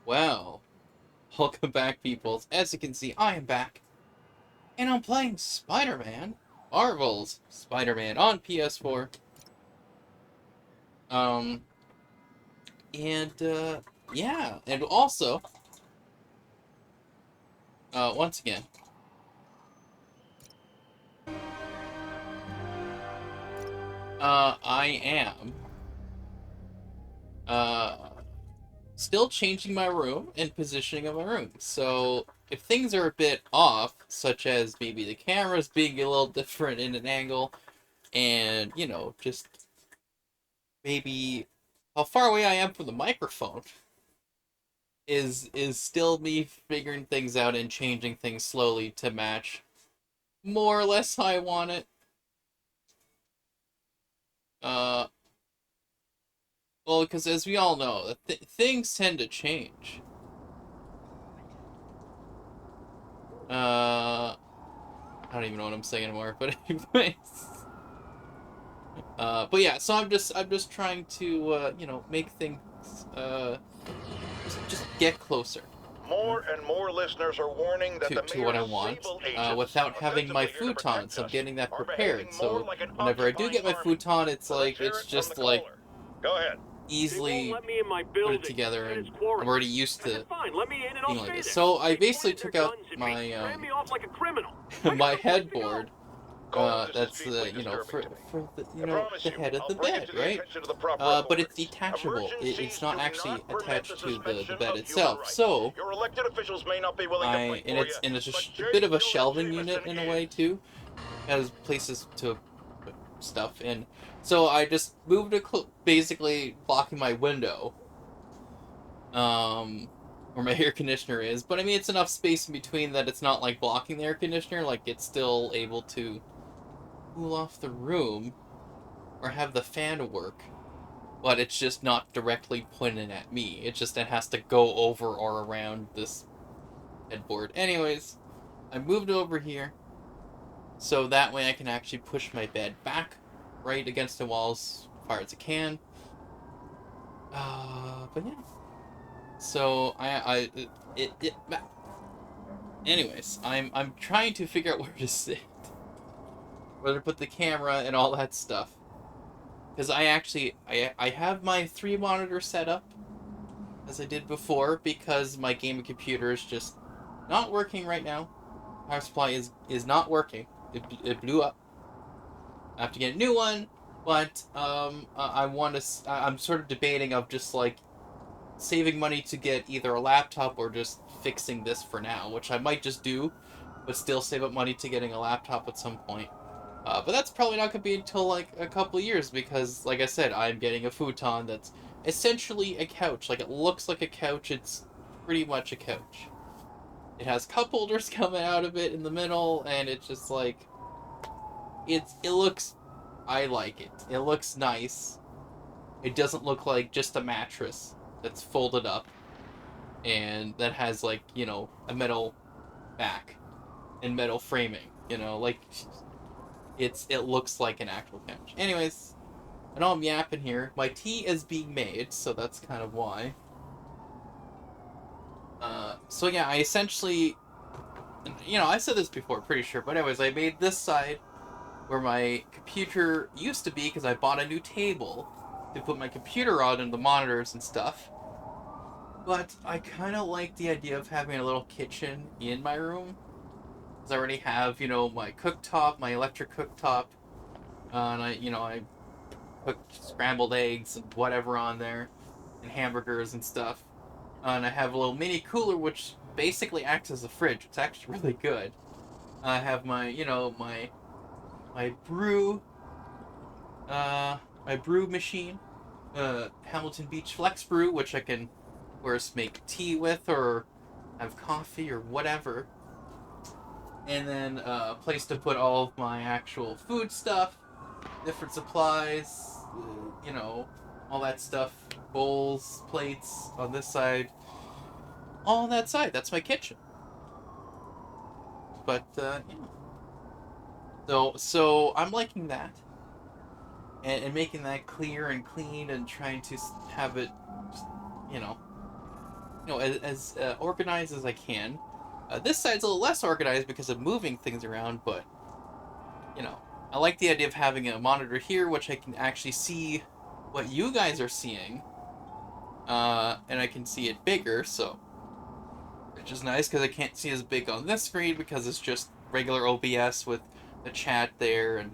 Well, welcome back, peoples. As you can see, I am back, and I'm playing Spider-Man. Marvel's Spider-Man on PS4. Um, yeah, and also, once again, I am, uh, still changing my room and positioning of my room. So, if things are a bit off, such as maybe the camera's being a little different in an angle, and, just maybe how far away I am from the microphone is still me figuring things out and changing things slowly to match more or less how I want it. Uh, well, because as we all know, things tend to change. I don't even know what I'm saying anymore, but anyways. But yeah, so I'm just trying to make things just get closer More and more listeners are warning that the to what I mayor's want, sable agents, without having my ostensibly here to futon. protect So I'm us, getting that are prepared. behaving more So like an whenever I do occupying get my army. futon, it's Let's like hear it's it from the just like caller. Go ahead. They won't easily let me in my put it building. together, Said and it's I'm quarantine. already used I said, to fine, let me in and I'll being like stay this. there. So I They basically pointed their took out guns at me, my ran me off like a criminal. I my got no place to headboard. go. Caller, this is That's deeply for disturbing to me. the I promise the you, head of I'll the bring it bed, to the right? attention of the proper But it's authorities. detachable. It's Emergencies not do actually not permit the attached to the suspension bed of human itself. rights. So Your elected officials may not be willing to fight for you, it's but a bit J. of a Jonah shelving unit Jameson in a way is. too. Has places to put stuff in. So I just moved it basically blocking my window. Where my air conditioner is. But I mean, it's enough space in between that it's not like blocking the air conditioner. Like it's still able to cool off the room or have the fan work. But it's just not directly pointing at me. It has to go over or around this headboard. Anyways, I moved over here so that way I can actually push my bed back right against the walls as far as I can. But yeah. So it anyways, I'm trying to figure out where to sit, where to put the camera and all that stuff. Because I have my 3 monitor set up as I did before because my gaming computer is just not working right now. Power supply is not working. It blew up. I have to get a new one, but I want to. I'm sort of debating of just like saving money to get either a laptop or just fixing this for now, which I might just do, but still save up money to getting a laptop at some point. But that's probably not going to be until like a couple of years because, like I said, I'm getting a futon that's essentially a couch. Like it looks like a couch. It's pretty much a couch. It has cup holders coming out of it in the middle, and it's just like it looks. I like it. It looks nice. It doesn't look like just a mattress that's folded up and that has like a metal back and metal framing. Like it looks like an actual couch. Anyways, I know I'm yapping here. My tea is being made, so that's kind of why. So yeah, I essentially, I said this before, pretty sure, but anyways, I made this side where my computer used to be because I bought a new table to put my computer on and the monitors and stuff. But I kind of like the idea of having a little kitchen in my room. Because I already have, my cooktop, my electric cooktop. And I cooked scrambled eggs and whatever on there. And hamburgers and stuff. And I have a little mini cooler, which basically acts as a fridge. It's actually really good. I have my brew, my brew machine. Hamilton Beach Flex Brew, which I can, of course, make tea with or have coffee or whatever. And then a place to put all of my actual food stuff, different supplies, all that stuff, bowls, plates on this side, all on that side. That's my kitchen. But yeah, so I'm liking that, and making that clear and clean, and trying to have it, just, you know, you know, as organized as I can. This side's a little less organized because of moving things around, but, you know, I like the idea of having a monitor here, which I can actually see what you guys are seeing, and I can see it bigger, so, which is nice, because I can't see as big on this screen, because it's just regular OBS with the chat there, and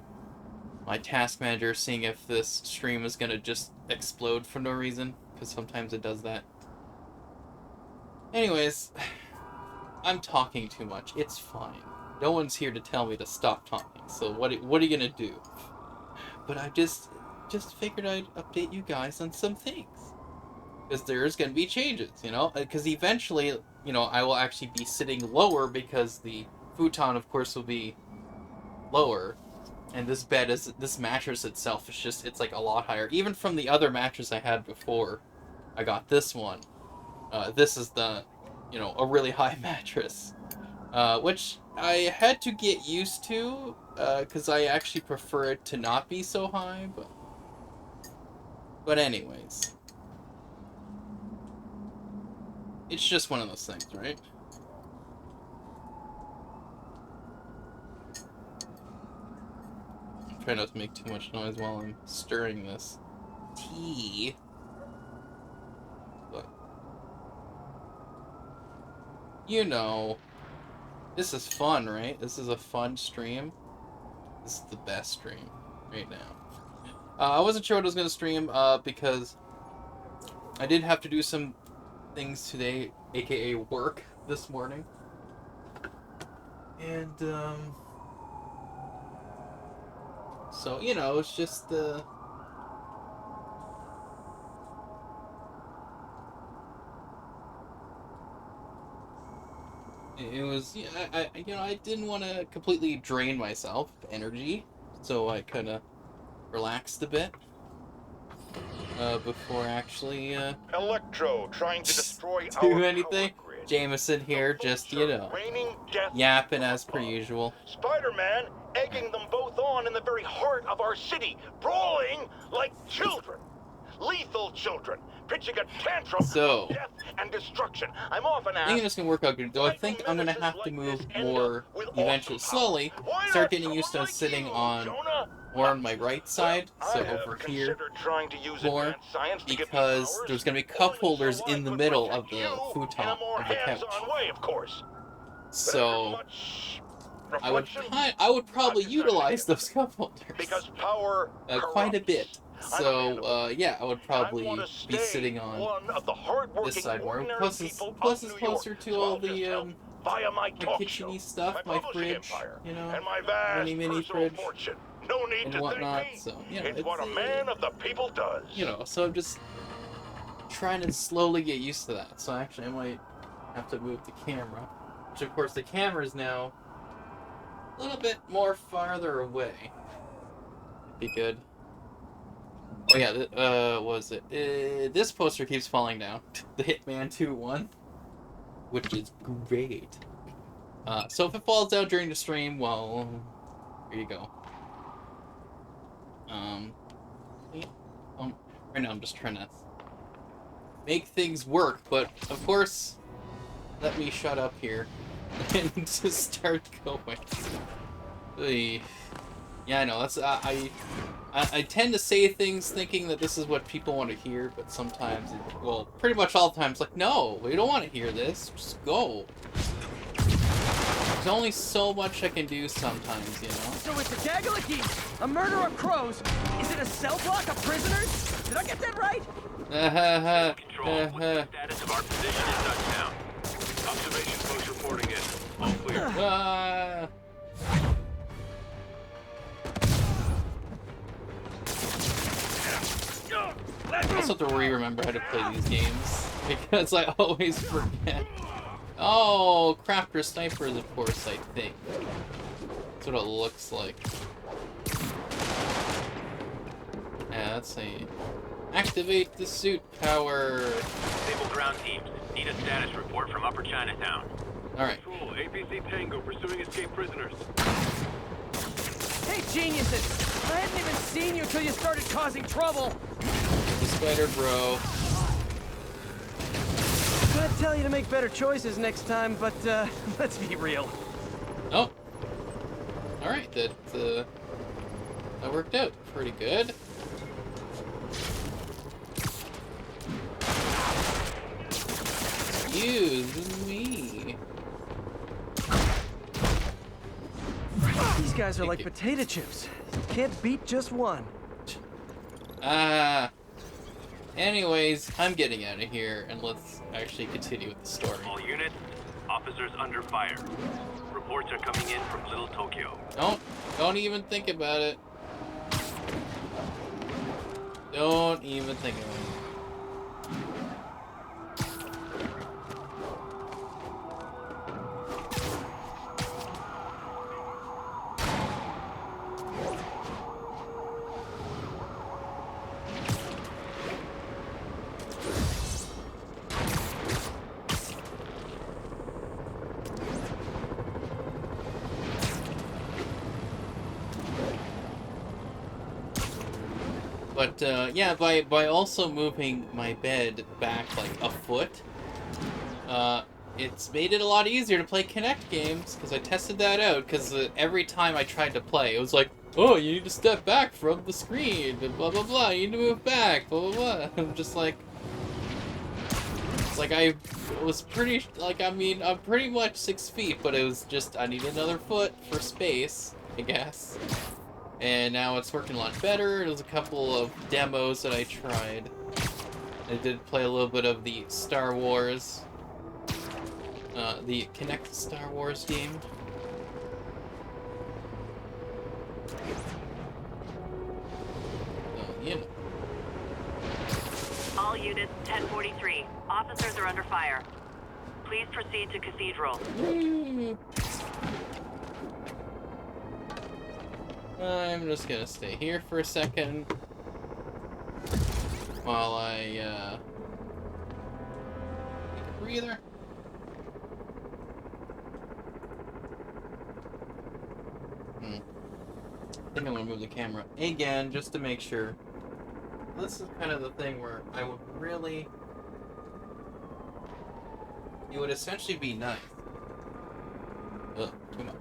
my task manager seeing if this stream is going to just explode for no reason, because sometimes it does that. Anyways, I'm talking too much. It's fine. No one's here to tell me to stop talking, so what are you gonna do? But I just figured I'd update you guys on some things. Because there's gonna be changes, you know? Because eventually, you know, I will actually be sitting lower because the futon, of course, will be lower. And this mattress itself is just, it's like a lot higher. Even from the other mattress I had before I got this one. This is the, you know, a really high mattress. Which I had to get used to, because I actually prefer it to not be so high, but anyways. It's just one of those things, right? I'm trying not to make too much noise while I'm stirring this tea. But, you know, this is fun, right? This is a fun stream. This is the best stream right now. I wasn't sure what I was going to stream, because I did have to do some things today, aka work, this morning. And, so, you know, it's just, it was, yeah, I didn't want to completely drain myself of energy, so I kind of relaxed a bit before actually Electro trying to destroy do our anything. power grid. Jameson here, just, you know, Raining death yapping as per usual. Spider-Man egging them both on in the very heart of our city, brawling like children. Lethal children, pitching a tantrum So, of death and destruction. I'm often I think asked, it's going to work out good, though I think I'm going to have to move more eventually, slowly, start getting used to sitting on more on my right side, so over here more, because there's going to be cup holders in the middle of the futon, of the couch. So, I would probably utilize those cup holders quite a bit. So, yeah, I would probably be sitting on this side more. Plus it's closer to all the, my kitchen-y stuff, my fridge, you know, mini fridge, and whatnot, so, you know, it's what a man of the people does. You know, so I'm just trying to slowly get used to that. So actually I might have to move the camera, which of course the camera is now a little bit more farther away. Be good. Oh yeah, what was it? This poster keeps falling down. The Hitman 2 one, which is great. So if it falls down during the stream, well, here you go. Right now I'm just trying to make things work, but of course, let me shut up here and just start going. Yeah, I know. That's I tend to say things thinking that this is what people want to hear, but sometimes, well, pretty much all the time, it's like, no, we don't want to hear this. Just go. There's only so much I can do sometimes, you know. So it's a gaggle of geese, a murder of crows. Is it a cell block of prisoners? Did I get that right? Control, what's the status of our position in touchdown? Observation post reporting in. All clear. I also have to remember how to play these games, because I always forget. Oh, Crafter Snipers, of course, I think. That's what it looks like. Yeah, let's see. Activate the suit power. Stable ground teams. Need a status report from Upper Chinatown. Alright. Control, APC Tango pursuing escaped prisoners. Hey, geniuses! I hadn't even seen you till you started causing trouble. The spider bro. gonna tell you to make better choices next time, but let's be real. Oh. Alright, that worked out pretty good. Excuse me. These guys are like potato chips. You can't beat just one. Anyways, I'm getting out of here, and let's actually continue with the story. All units, officers under fire. Reports are coming in from Little Tokyo. Don't even think about it. Don't even think about it. But, yeah, by also moving my bed back, like, a foot, it's made it a lot easier to play Kinect games, because I tested that out, because every time I tried to play, it was like, oh, you need to step back from the screen, and blah, blah, blah, you need to move back, blah, blah, blah. I'm just like... It's like I was pretty... Like, I mean, I'm pretty much 6 feet, but it was just, I need another foot for space, I guess. And now it's working a lot better. There's a couple of demos that I tried. I did play a little bit of the Star Wars, the Kinect Star Wars game. You know. All units, 1043. Officers are under fire. Please proceed to Cathedral. I'm just gonna stay here for a second while I take a breather. I think I'm gonna move the camera again just to make sure. This is kind of the thing where I would really... It would essentially be nice. Ugh, too much.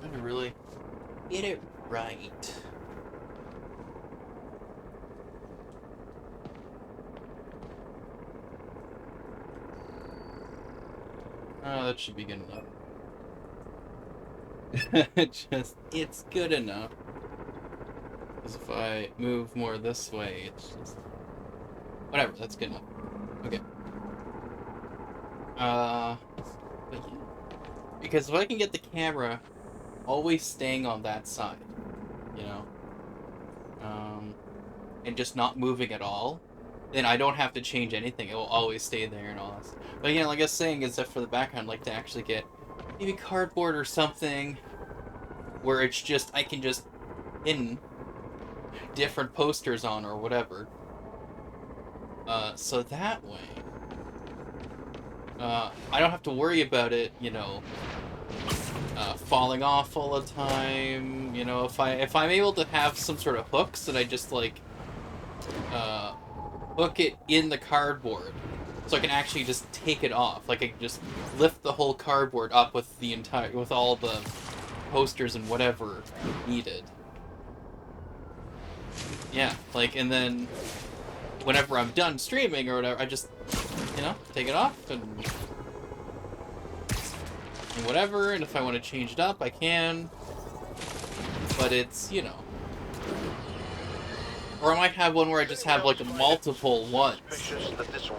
Trying to really get it right. Oh, that should be good enough. It's good enough. Because if I move more this way, it's just... Whatever, that's good enough. Okay. But yeah. Because if I can get the camera always staying on that side, you know, and just not moving at all, then I don't have to change anything. It will always stay there and all that. But again, like I was saying, is that for the background, I'd like to actually get maybe cardboard or something where it's just, I can just pin different posters on or whatever. So that way, I don't have to worry about it, you know, falling off all the time. You know, if I'm able to have some sort of hooks that I just like hook it in the cardboard, so I can actually just take it off. Like I can just lift the whole cardboard up with with all the posters and whatever needed. Yeah, like, and then whenever I'm done streaming or whatever, I just, you know, take it off and whatever, and if I want to change it up, I can. But it's, you know. Or I might have one where I just have, like, multiple ones,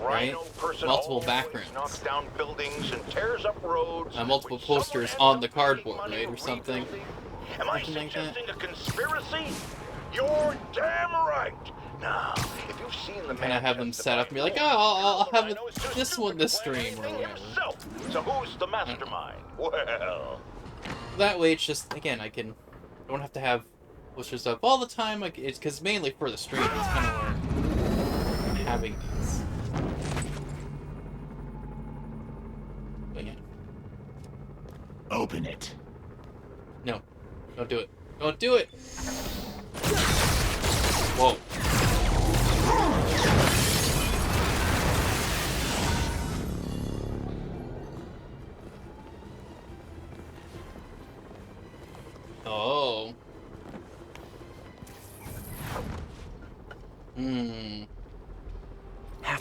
right? Multiple backgrounds. Down buildings and tears up roads, multiple posters on the cardboard, right, or something. Am I suggesting a conspiracy? You're damn right. Now, if you've seen the kind of have them set up and be like, oh, I'll have this one this stream or whatever. So who's the mastermind? Well, that way it's just, again, I don't have to have posters up all the time. Like, it's because mainly for the stream. It's kind of where I'm having these. But yeah. Open it. No, don't do it. Don't do it. Whoa.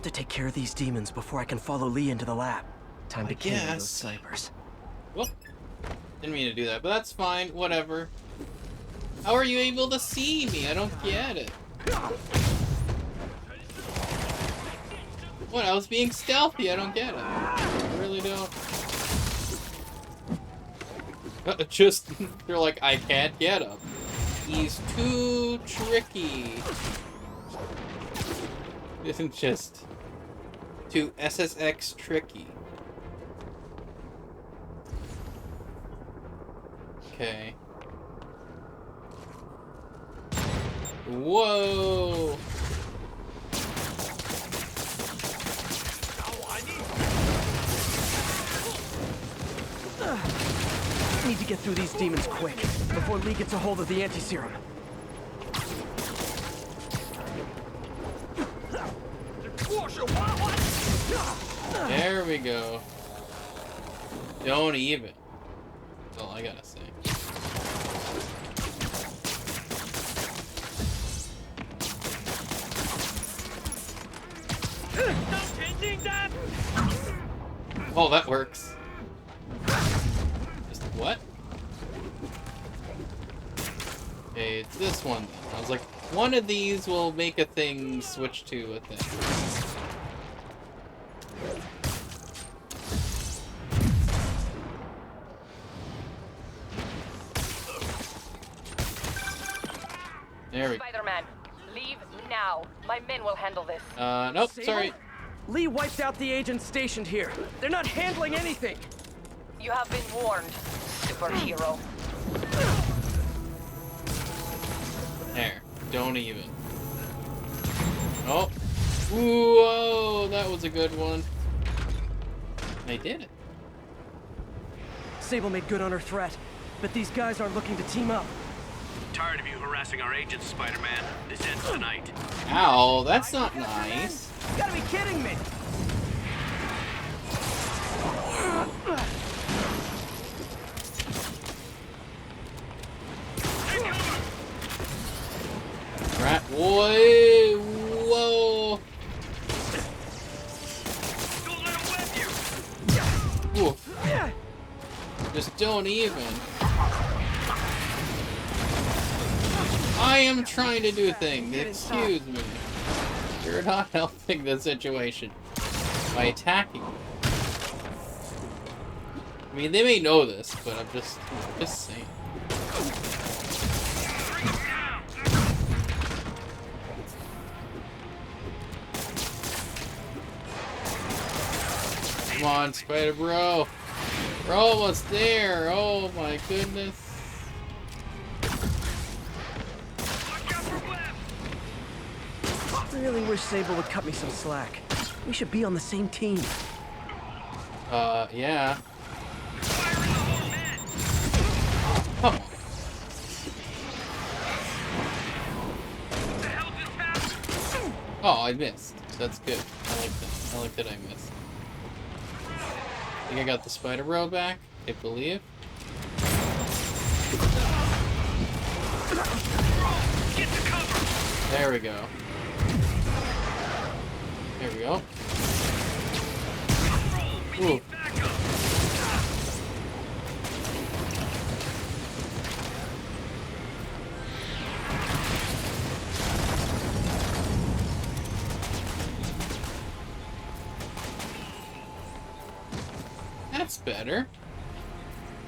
have to take care of these demons before I can follow Lee into the lab. Time to kill those guess. snipers. Whoop. Didn't mean to do that, but that's fine. Whatever. How are you able to see me? I don't get it. What? I was being stealthy. I don't get it. I really don't. Just, they're like, I can't get him. He's too tricky. Isn't just too SSX tricky. Okay. Whoa! Need to get through these demons quick, before Lee gets a hold of the anti-serum. There we go. Don't even. That's all I gotta say. Oh, that works. Just what? Okay, it's this one. I was like, one of these will make a thing switch to a thing. There we go. Spider-Man, leave now. My men will handle this. Nope, Sable? sorry. Lee wiped out the agents stationed here. They're not handling anything. You have been warned, superhero. There. Don't even. Oh. Whoa, that was a good one. I did it. Sable made good on her threat, but these guys aren't looking to team up. Tired of you harassing our agents, Spider-Man. This ends tonight. Ow, that's not nice. You gotta be kidding me! Rat boy. Whoa. Don't let him whip you! Oof. Just don't even. I am trying to do things. Excuse me. You're not helping the situation by attacking me. I mean, they may know this, but I'm just saying. Come on, Spider Bro. We're almost there. Oh my goodness. I really wish Sable would cut me some slack. We should be on the same team. Yeah. Come on. Oh, I missed. That's good. I like that. I like that I missed. I think I got the Spider Bro back, I believe. There we go. There we go. Ooh. That's better.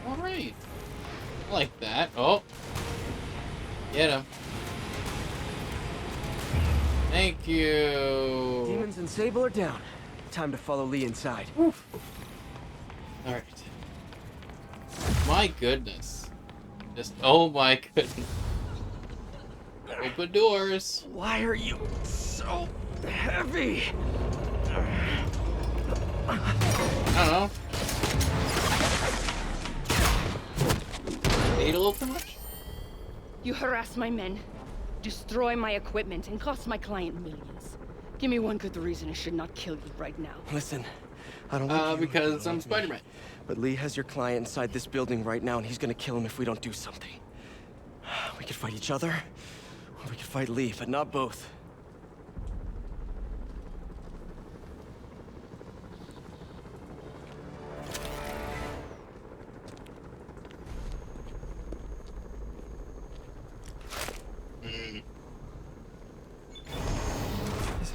Alright. I like that. Oh. Get him. Thank you. Demons and Sable are down. Time to follow Lee inside. Alright. My goodness. Just, oh my goodness. Open doors. Why are you so heavy? I don't know. Ate a little too much? You harass my men, destroy my equipment, and cost my client millions. Give me one good reason I should not kill you right now. Listen, I don't like you. Because You don't I'm like me. Spider-Man. But Lee has your client inside this building right now, and he's gonna kill him if we don't do something. We could fight each other, or we could fight Lee, but not both.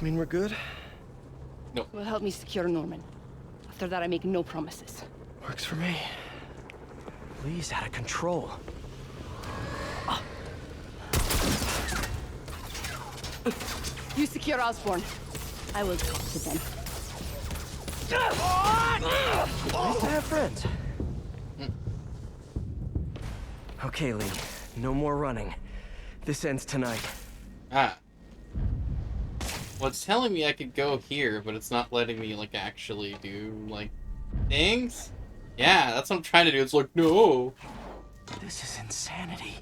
Mean we're good? Will help me secure Norman. After that, I make no promises. Works for me. Lee's out of control. You secure Osborn. I will talk to them. Nice to have friends. Okay, Lee. No more running. This ends tonight. Ah. Well, it's telling me I could go here, but it's not letting me, like, actually do, like, things? Yeah, that's what I'm trying to do. It's like, no. This is insanity.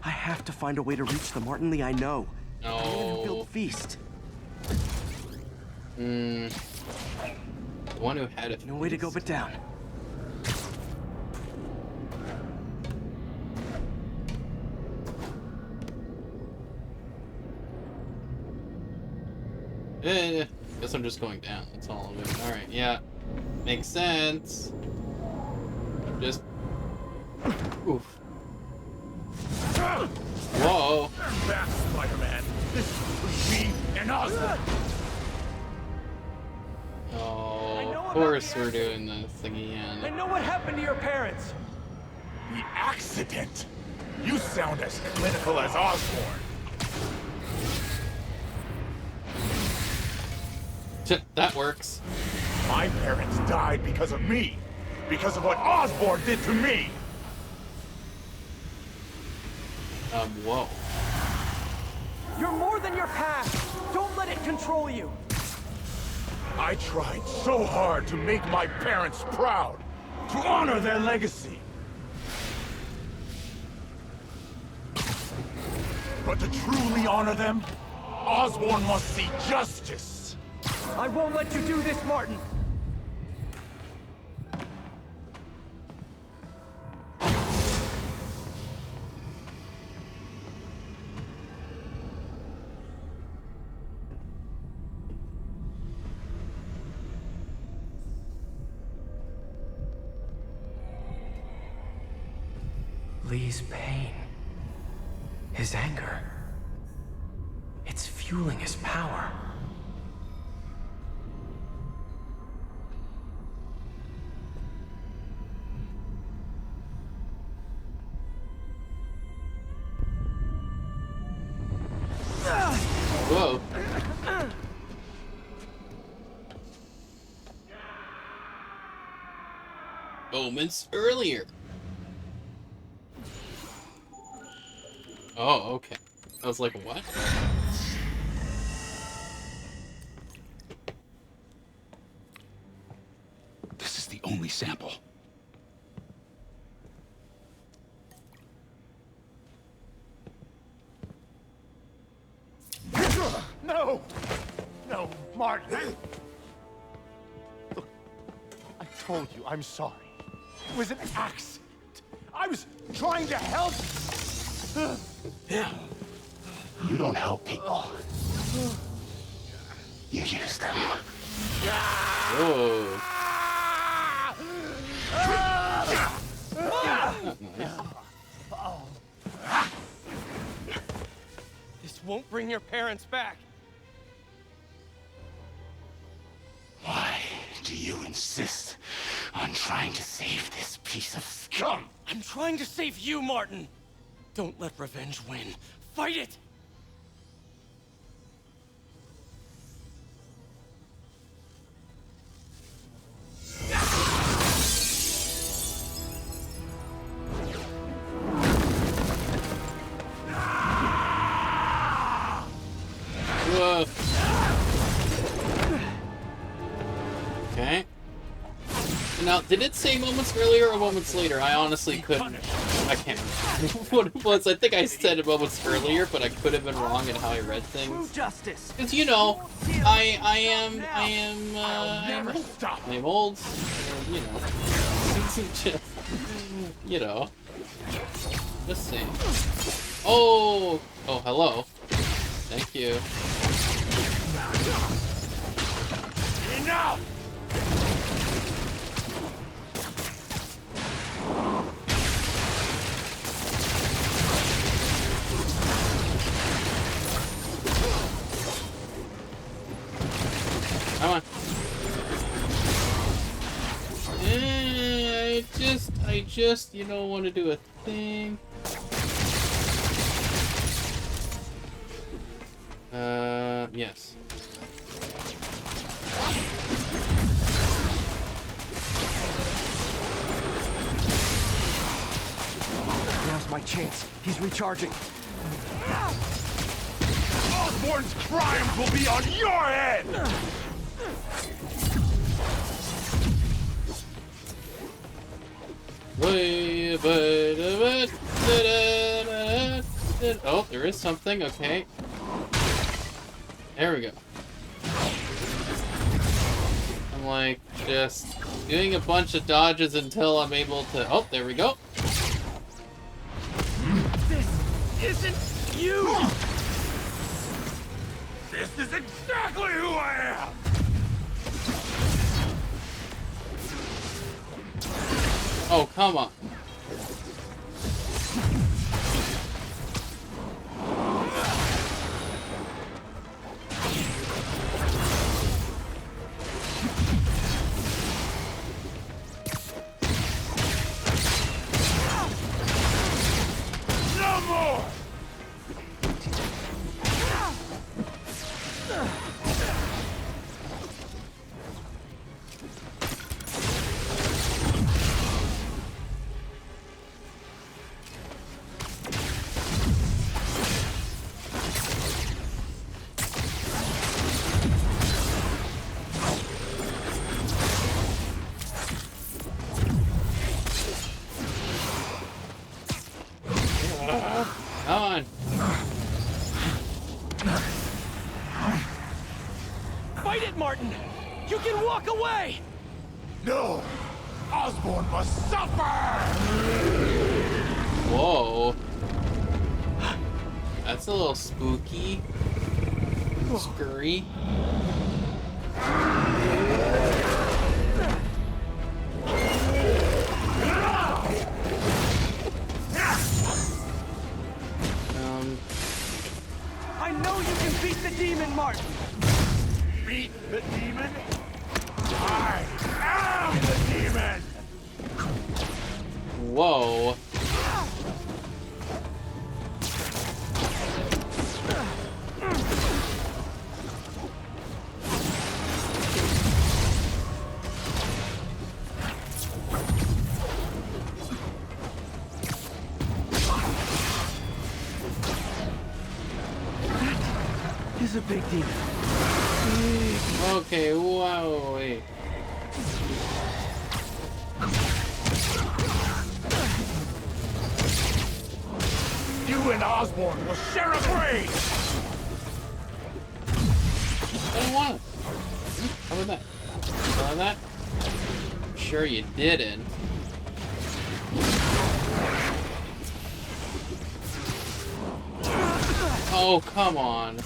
I have to find a way to reach the Martin Lee I know. The man who built Feast. The one who had it. No way to go but down. Guess I'm just going down. That's all of it. Alright, yeah. Makes sense. Just... Oof. Whoa. Back, Spider-Man. This is between me and Osborn. Oh, of course we're doing this again. I know what happened to your parents. The accident. You sound as clinical as Osborn. That works. My parents died because of me. Because of what Osborn did to me. Whoa. You're more than your past. Don't let it control you. I tried so hard to make my parents proud. To honor their legacy. But to truly honor them, Osborn must see justice. I won't let you do this, Martin. Lee's pain. His anger. It's fueling his power. Whoa. Moments earlier. Oh, okay. I was like, what? This is the only sample. No! No, Martin! Look, I told you I'm sorry. It was an accident. I was trying to help. You don't help people. You use them. Whoa. This won't bring your parents back. Why do you insist on trying to save this piece of scum? I'm trying to save you, Martin. Don't let revenge win. Fight it! Whoa. Okay. Now, did it say moments earlier or moments later? I honestly couldn't. I can't remember what it was. I think I said it moments earlier, but I could have been wrong in how I read things. Because, you know, I am old, and, you know, just, you know, just saying. Oh, hello. Thank you. Enough! Come on. I just, you don't want to do a thing. Yes. Now's my chance. He's recharging. Osborn's crimes will be on your head! Oh, there is something. Okay. There we go. I'm like just doing a bunch of dodges until I'm able to. Oh, there we go. This isn't you! This is exactly who I am! Oh, come on. No more! Come on. Fight it, Martin! You can walk away! No! Osborn must suffer! Whoa. That's a little spooky. Scurry. I know you can beat the demon, Martin! Beat the demon? I am the demon! Whoa. He's a big demon. Okay, wow, wait. You and Osborn will share a grave! I don't want it. How about that? How about that? Sure you didn't. Oh, come on.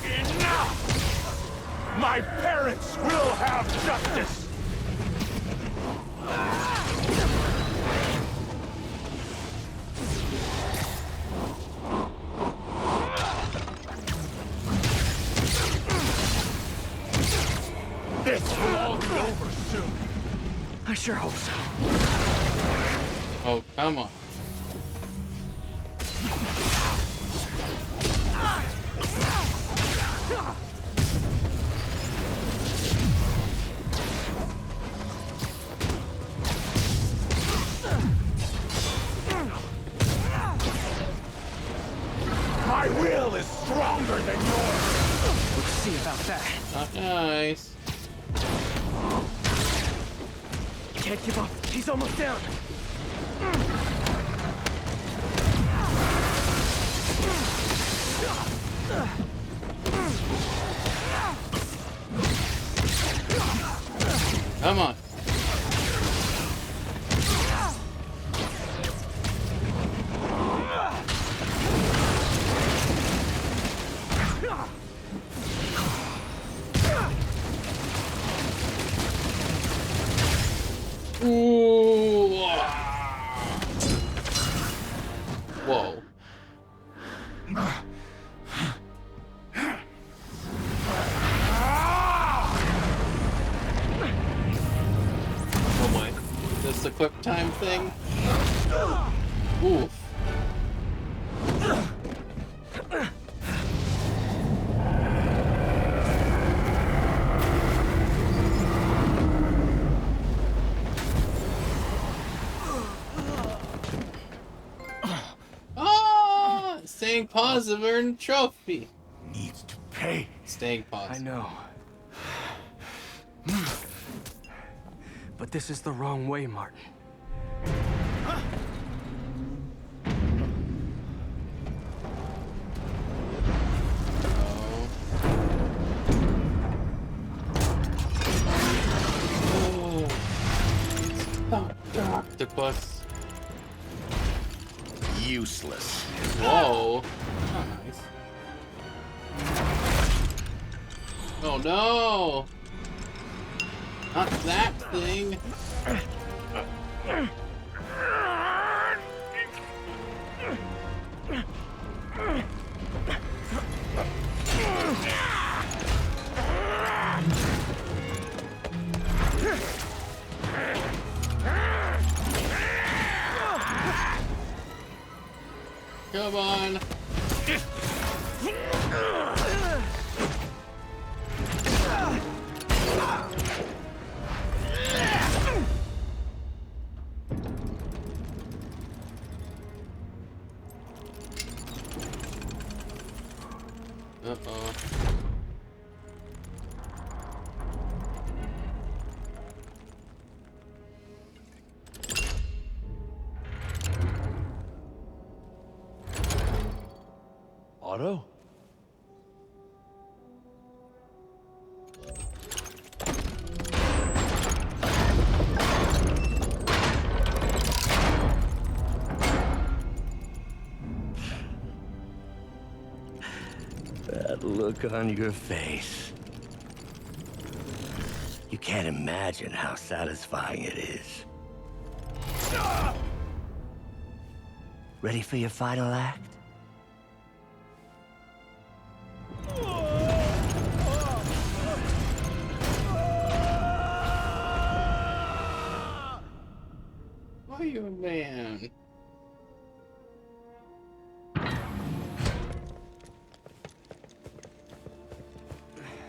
Enough! My parents will have justice! This will all be over soon. I sure hope so. Oh, come on. My will is stronger than yours. We'll see about that. Not nice. Can't give up. He's almost down. Come on. the quick time thing. Oof. Ah! Staying positive earned trophy. Needs to pay. Staying positive. I know. But this is the wrong way, Martin. Oh, octopus. Useless. Whoa. Oh, nice. Oh no! Not that thing. Come on. Uh-oh. Otto? That look on your face. You can't imagine how satisfying it is. Ready for your final act? Why are you a man?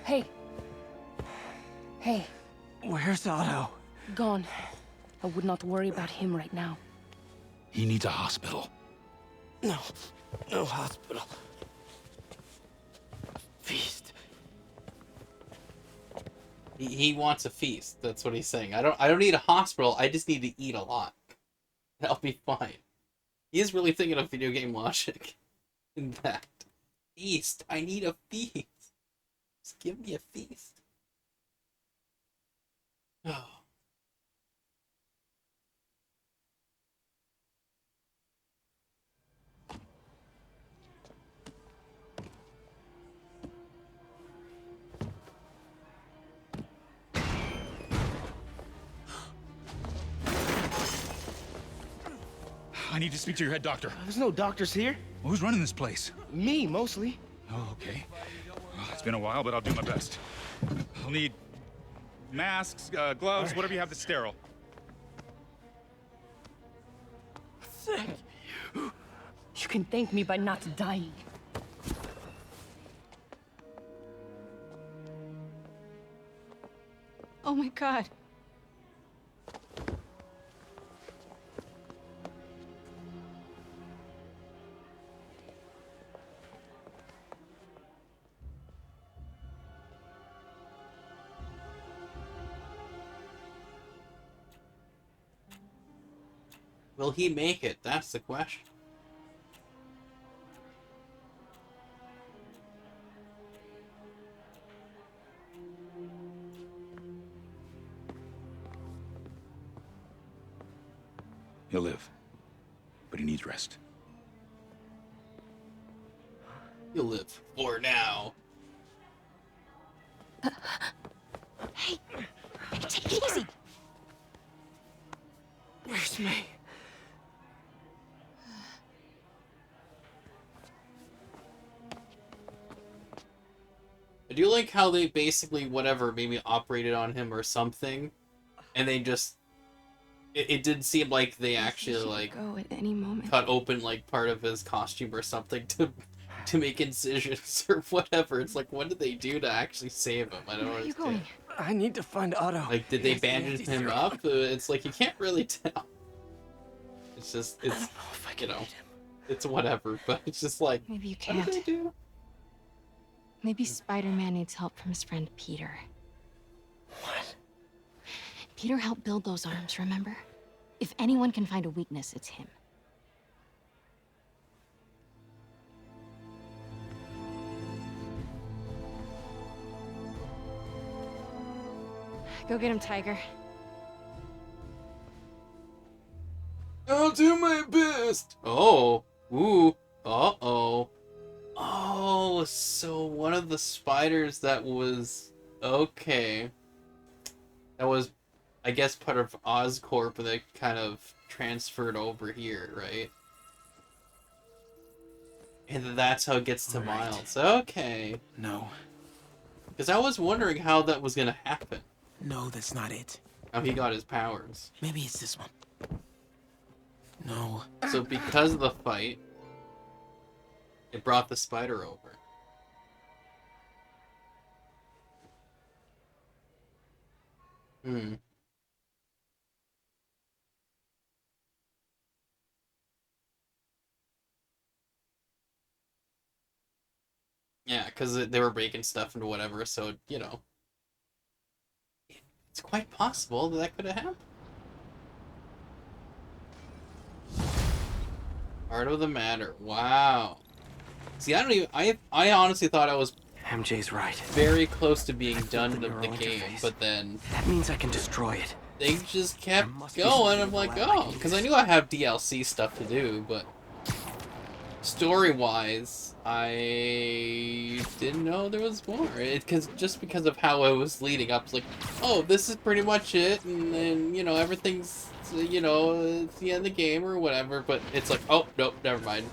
Hey. Hey, Where's Otto? gone. I would not worry about him right now. He needs a hospital. No, no hospital. Feast. He wants a feast. That's what he's saying. I don't need a hospital. I just need to eat a lot. That'll be fine. He is really thinking of video game logic in that. Feast. I need a feast. Just give me a feast. Oh. I need to speak to your head doctor. There's no doctors here. Who's running this place? Me, mostly. Oh, okay. Well, it's been a while, but I'll do my best. I'll need masks, gloves, whatever you have that's sterile. Thank you. You can thank me by not dying. Oh my God. Will he make it? That's the question. He'll live, but he needs rest. He'll live for now. Hey, take it easy. Where's May? I do like how they basically, whatever, maybe operated on him or something, and they just it did seem like they actually like go at any moment. cut open like part of his costume or something to make incisions or whatever. It's like, what did they do to actually save him? I don't Where are you understand. going? I need to find Otto. Like, did they bandage him up? It's like you can't really tell. It's just, I it's, don't know if I you can know, read him. it's whatever. But it's just like, Maybe you what did can't. they do? Maybe Spider-Man needs help from his friend Peter. What? Peter helped build those arms, remember? If anyone can find a weakness, it's him. Go get him, Tiger. I'll do my best. Oh, ooh, uh-oh. Oh, so one of the spiders that was, okay. That was, I guess, part of Oscorp, but they kind of transferred over here, right? And that's how it gets to Miles. Okay. No. Because I was wondering how that was going to happen. No, that's not it. How he got his powers. Maybe it's this one. No. So because of the fight, it brought the spider over. Hmm. Yeah, because they were breaking stuff into whatever, so, you know. It's quite possible that that could have happened. Heart of the matter. Wow. See, I don't even... I honestly thought I was MJ's right. very close to being done the with the neural game, interface. but then That means I can destroy it. things just kept must be going. something I'm like, in the lab I oh, can because use. I knew I have DLC stuff to do, but story-wise, I didn't know there was more. Just because of how it was leading up, it's like, oh, this is pretty much it, and then, you know, everything's, you know, it's the end of the game or whatever, but it's like, oh, nope, never mind.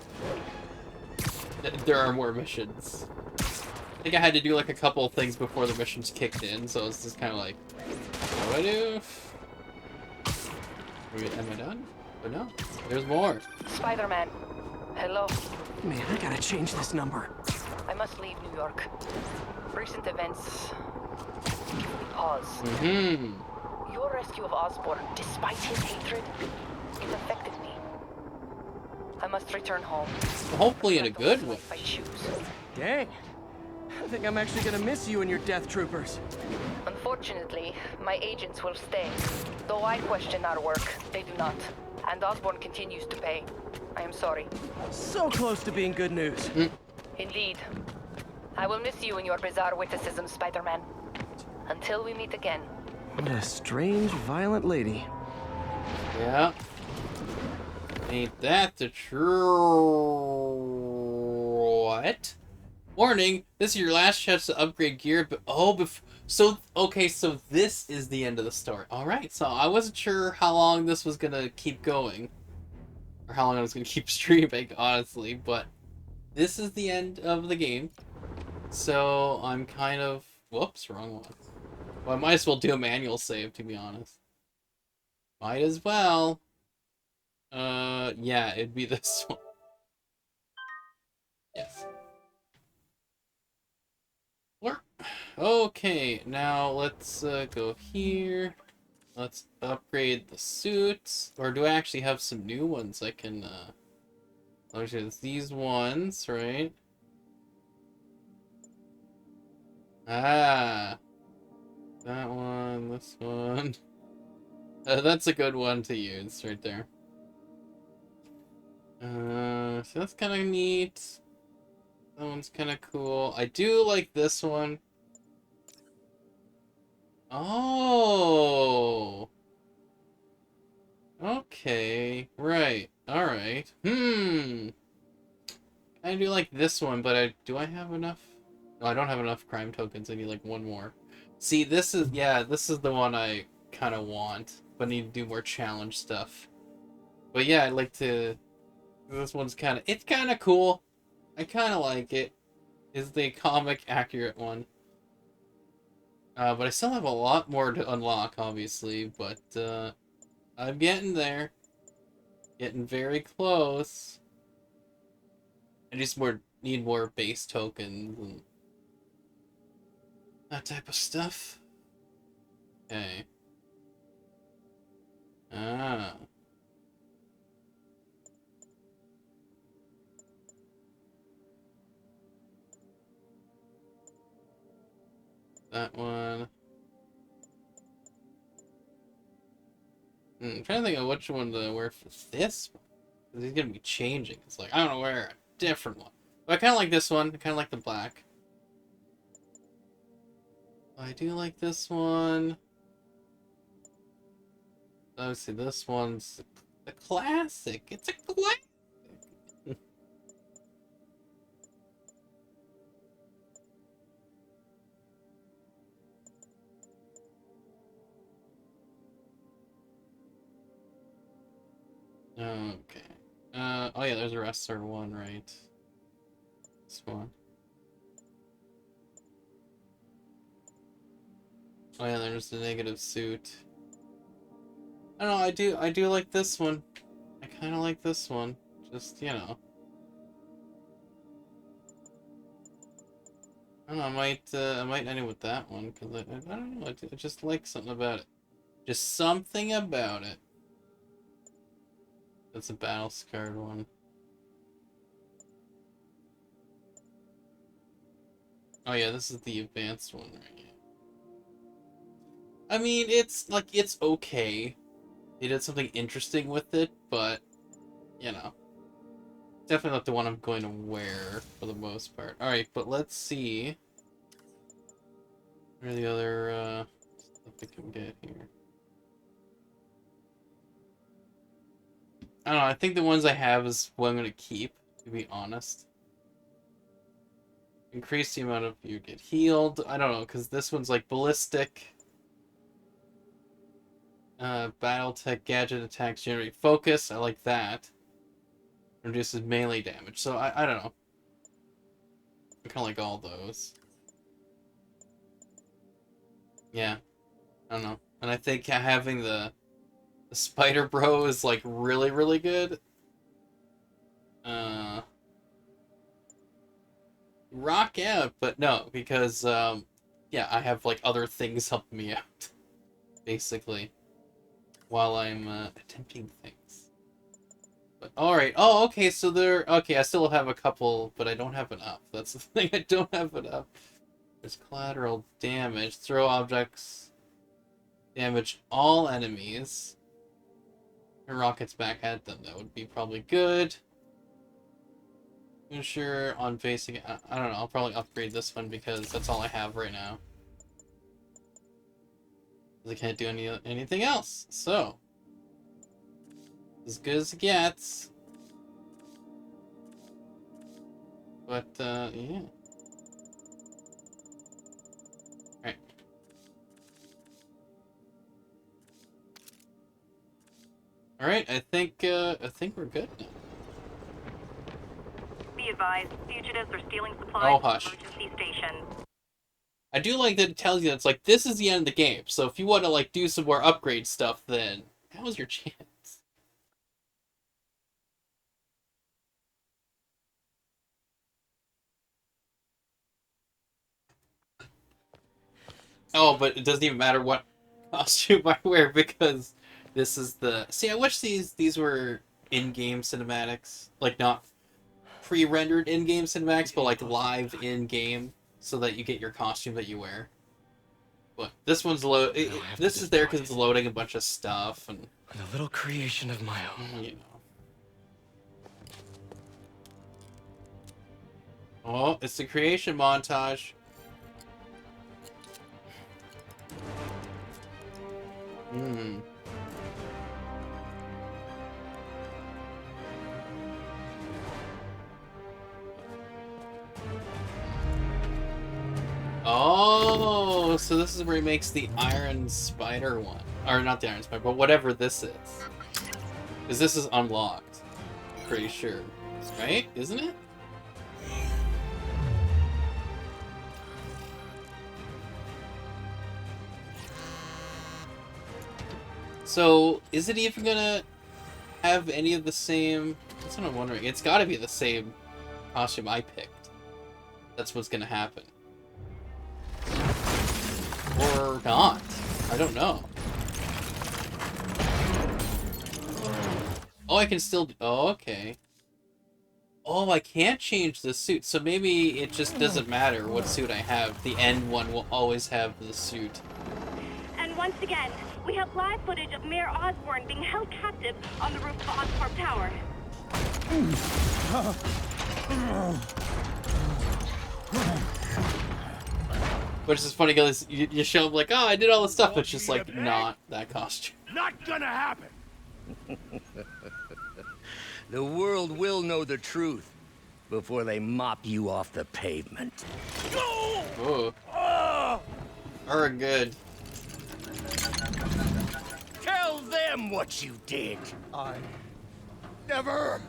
There are more missions. I think I had to do like a couple of things before the missions kicked in, so it's just kind of like, what do I do? Am I done? But no, there's more. Spider-Man. Hello. Man, I gotta change this number. I must leave New York. Recent events give me pause. Mm-hmm. Your rescue of Osborn, despite his hatred, it affected me. I must return home. Hopefully in a good way. If I choose. Dang. I think I'm actually gonna miss you and your death troopers. Unfortunately, my agents will stay. Though I question our work, they do not. And Osborn continues to pay. I am sorry. So close to being good news. Indeed. I will miss you and your bizarre witticism, Spider-Man. Until we meet again. What a strange, violent lady. Yeah. Ain't that the true... What? Warning, this is your last chance to upgrade gear, but okay, so this is the end of the story. Alright, so I wasn't sure how long this was gonna keep going. Or how long I was gonna keep streaming, honestly, but this is the end of the game. So I'm kind of... Whoops, wrong one. Well, I might as well do a manual save, to be honest. Might as well. Yeah, it'd be this one. Yes. Okay, now let's go here. Let's upgrade the suits. Or do I actually have some new ones I can, actually, it's these ones, right? Ah. That one, this one. That's a good one to use, right there. So that's kind of neat. That one's kind of cool. I do like this one. Oh. Okay. Right. Alright. I do like this one, but do I have enough? No, I don't have enough crime tokens. I need like one more. See, this is the one I kind of want, but need to do more challenge stuff. But yeah, I'd like to... This one's it's kind of cool. I kind of like it. It's the comic accurate one. But I still have a lot more to unlock, obviously, but, I'm getting there. Getting very close. I just need more base tokens and that type of stuff. Okay. Ah. That one. I'm trying to think of which one to wear for this one. Because he's going to be changing. It's like, I don't know, wear a different one. But I kind of like this one. I kind of like the black. I do like this one. Obviously, this one's a classic. It's a classic. Okay. Oh yeah, there's a wrestler one, right? This one. Oh yeah, there's the negative suit. I don't know, I do like this one. I kind of like this one. Just, you know. I don't know, I might end it with that one, because I don't know, I just like something about it. Just something about it. That's a battle scarred one. Oh yeah, this is the advanced one right here. I mean, it's okay. They did something interesting with it, but you know, definitely not the one I'm going to wear for the most part. All right, but let's see where the other stuff we can get here. I don't know. I think the ones I have is what I'm going to keep, to be honest. Increase the amount of you get healed. I don't know, because this one's like ballistic. Battle tech gadget attacks generate focus. I like that. Reduces melee damage. So I don't know. I kind of like all those. Yeah. I don't know. And I think having the Spider Bro is like really, really good. Rock out, but no, because yeah, I have like other things helping me out. Basically. While I'm attempting things. But alright. Oh, okay, so okay, I still have a couple, but I don't have enough. That's the thing, I don't have enough. There's collateral damage. Throw objects. Damage all enemies. And rockets back at them. That would be probably good. Ensure on facing. I don't know, I'll probably upgrade this one because that's all I have right now. I can't do anything else, so as good as it gets. But yeah. Alright. Alright, I think we're good now. Be advised, fugitives are stealing supplies Oh, from hush. emergency station. I do like that it tells you that it's like, this is the end of the game, so if you want to like do some more upgrade stuff, then now's your chance. Oh, but it doesn't even matter what costume I wear because this is the... See, I wish these were in-game cinematics. Like, not pre-rendered in-game cinematics, but like live in-game, so that you get your costume that you wear. But this one's this is there because it's loading a bunch of stuff and A little creation of my own. you know. Oh, it's the creation montage. Hmm. Oh, so this is where he makes the Iron Spider one. Or not the Iron Spider, but whatever this is. Because this is unlocked. Pretty sure. Right? Isn't it? So, is it even gonna have any of the same... That's what I'm wondering. It's gotta be the same costume I picked. That's what's gonna happen. Or not. I don't know. Oh, I can still... Oh, okay. Oh, I can't change the suit, so maybe it just doesn't matter what suit I have. The end one will always have the suit. And once again, we have live footage of Mayor Osborn being held captive on the roof of Oscorp Tower. Which is funny because you show them like, oh, I did all this stuff, but it's just like, not that costume. Not gonna happen. The world will know the truth before they mop you off the pavement. Oh. Or good. Tell them what you did. I never.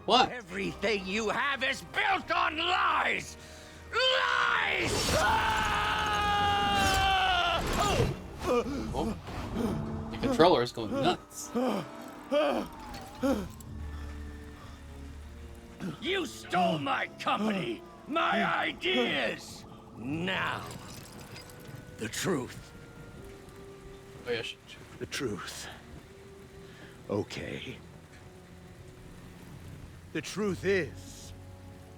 What? Everything you have is built on lies. Lies! Oh. The controller is going nuts. You stole my company, my ideas. Now, the truth. Oh, yeah, The truth. Okay. The truth is,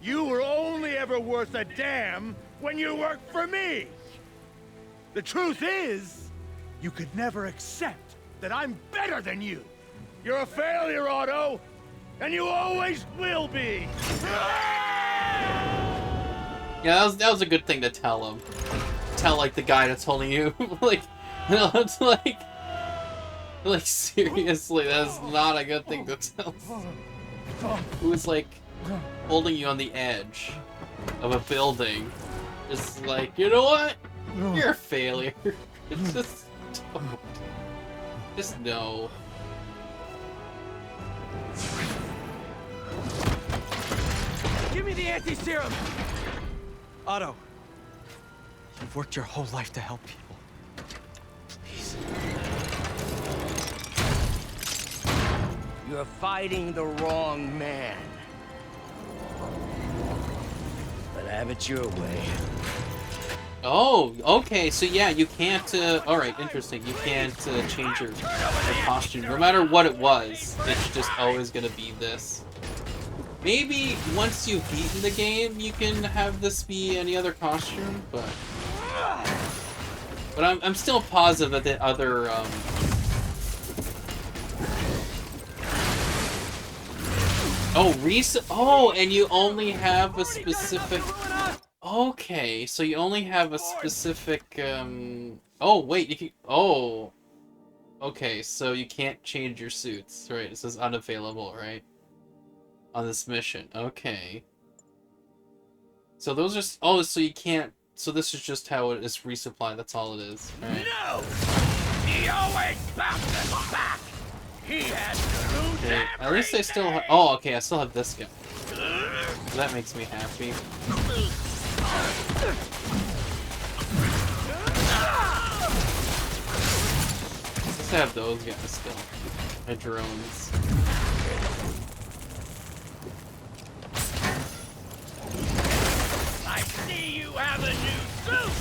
you were only ever worth a damn when you worked for me. The truth is, you could never accept that I'm better than you. You're a failure, Otto, and you always will be. Yeah, that was a good thing to tell him. Tell, like, the guy that's holding you. Like, no, it's like seriously, that's not a good thing to tell him. Who's, like, holding you on the edge of a building. Just like, you know what? You're a failure. It's just don't. Just no. Give me the anti-serum! Otto, you've worked your whole life to help people. Please. You're fighting the wrong man. But have it your way. Oh, okay, so yeah, you can't, alright, interesting, you can't change your costume. No matter what it was, it's just always gonna be this. Maybe once you've beaten the game, you can have this be any other costume, but I'm still positive that the other, Oh, and you only have a specific... Okay, so you only have a specific, Oh, wait, you can... Oh. Okay, so you can't change your suits, right? It says unavailable, right? On this mission. Okay. So those are... Oh, so you can't... So this is just how it is resupplied, that's all it is. Right. No! He always bounces back! He has to lose Okay, at least I still have... Oh, okay, I still have this guy. So that makes me happy. Let's have those guys still. My drones. I see you have a new suit!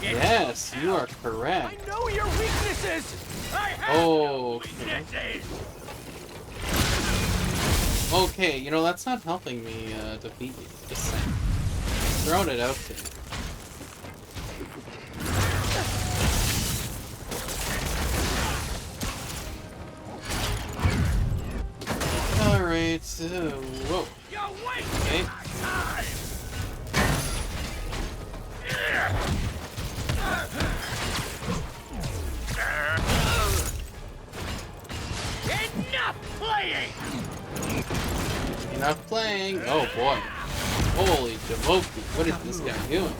Yes, you are correct. I know your weaknesses! I have Oh, weaknesses! okay, you know, that's not helping me defeat you. Just saying. Throwing it out there. Alright, whoa. Okay. Enough playing! Enough playing. Oh boy. Holy demoki. What is this guy doing?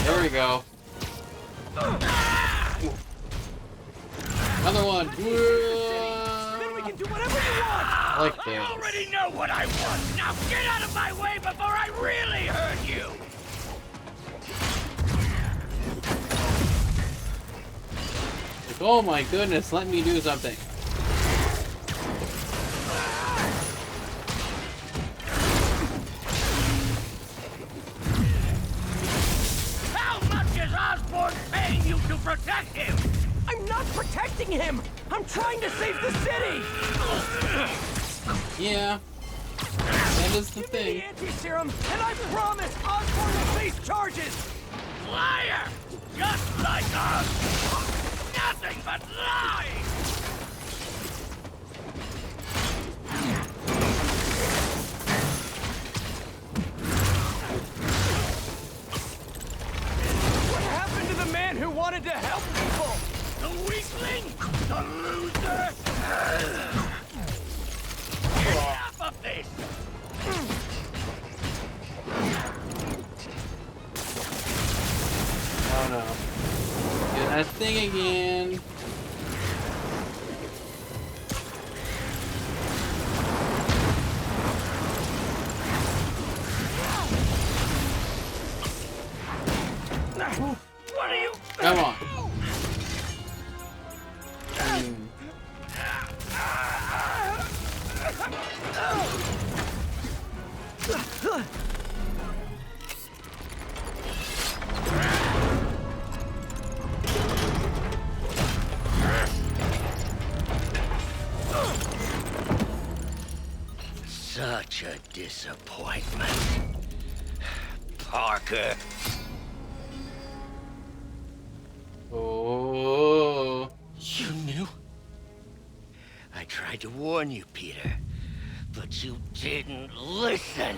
There we go. Another one. Then we can do whatever you want. I like this. I already know what I want. Now get out of my way before I really hurt you. Like, oh my goodness, let me do something. How much is Osborn paying you to protect him? I'm not protecting him. I'm trying to save the city. Yeah. That is the Give me thing. the anti-serum, and I promise Osborn will face charges. Liar! Just like us! Nothing but lies! What happened to the man who wanted to help people? The weakling! The loser! Enough of this! Oh no. Do that thing again. What are you... Come on. Such a disappointment. Parker. Oh. You knew? I tried to warn you, Peter, but you didn't listen.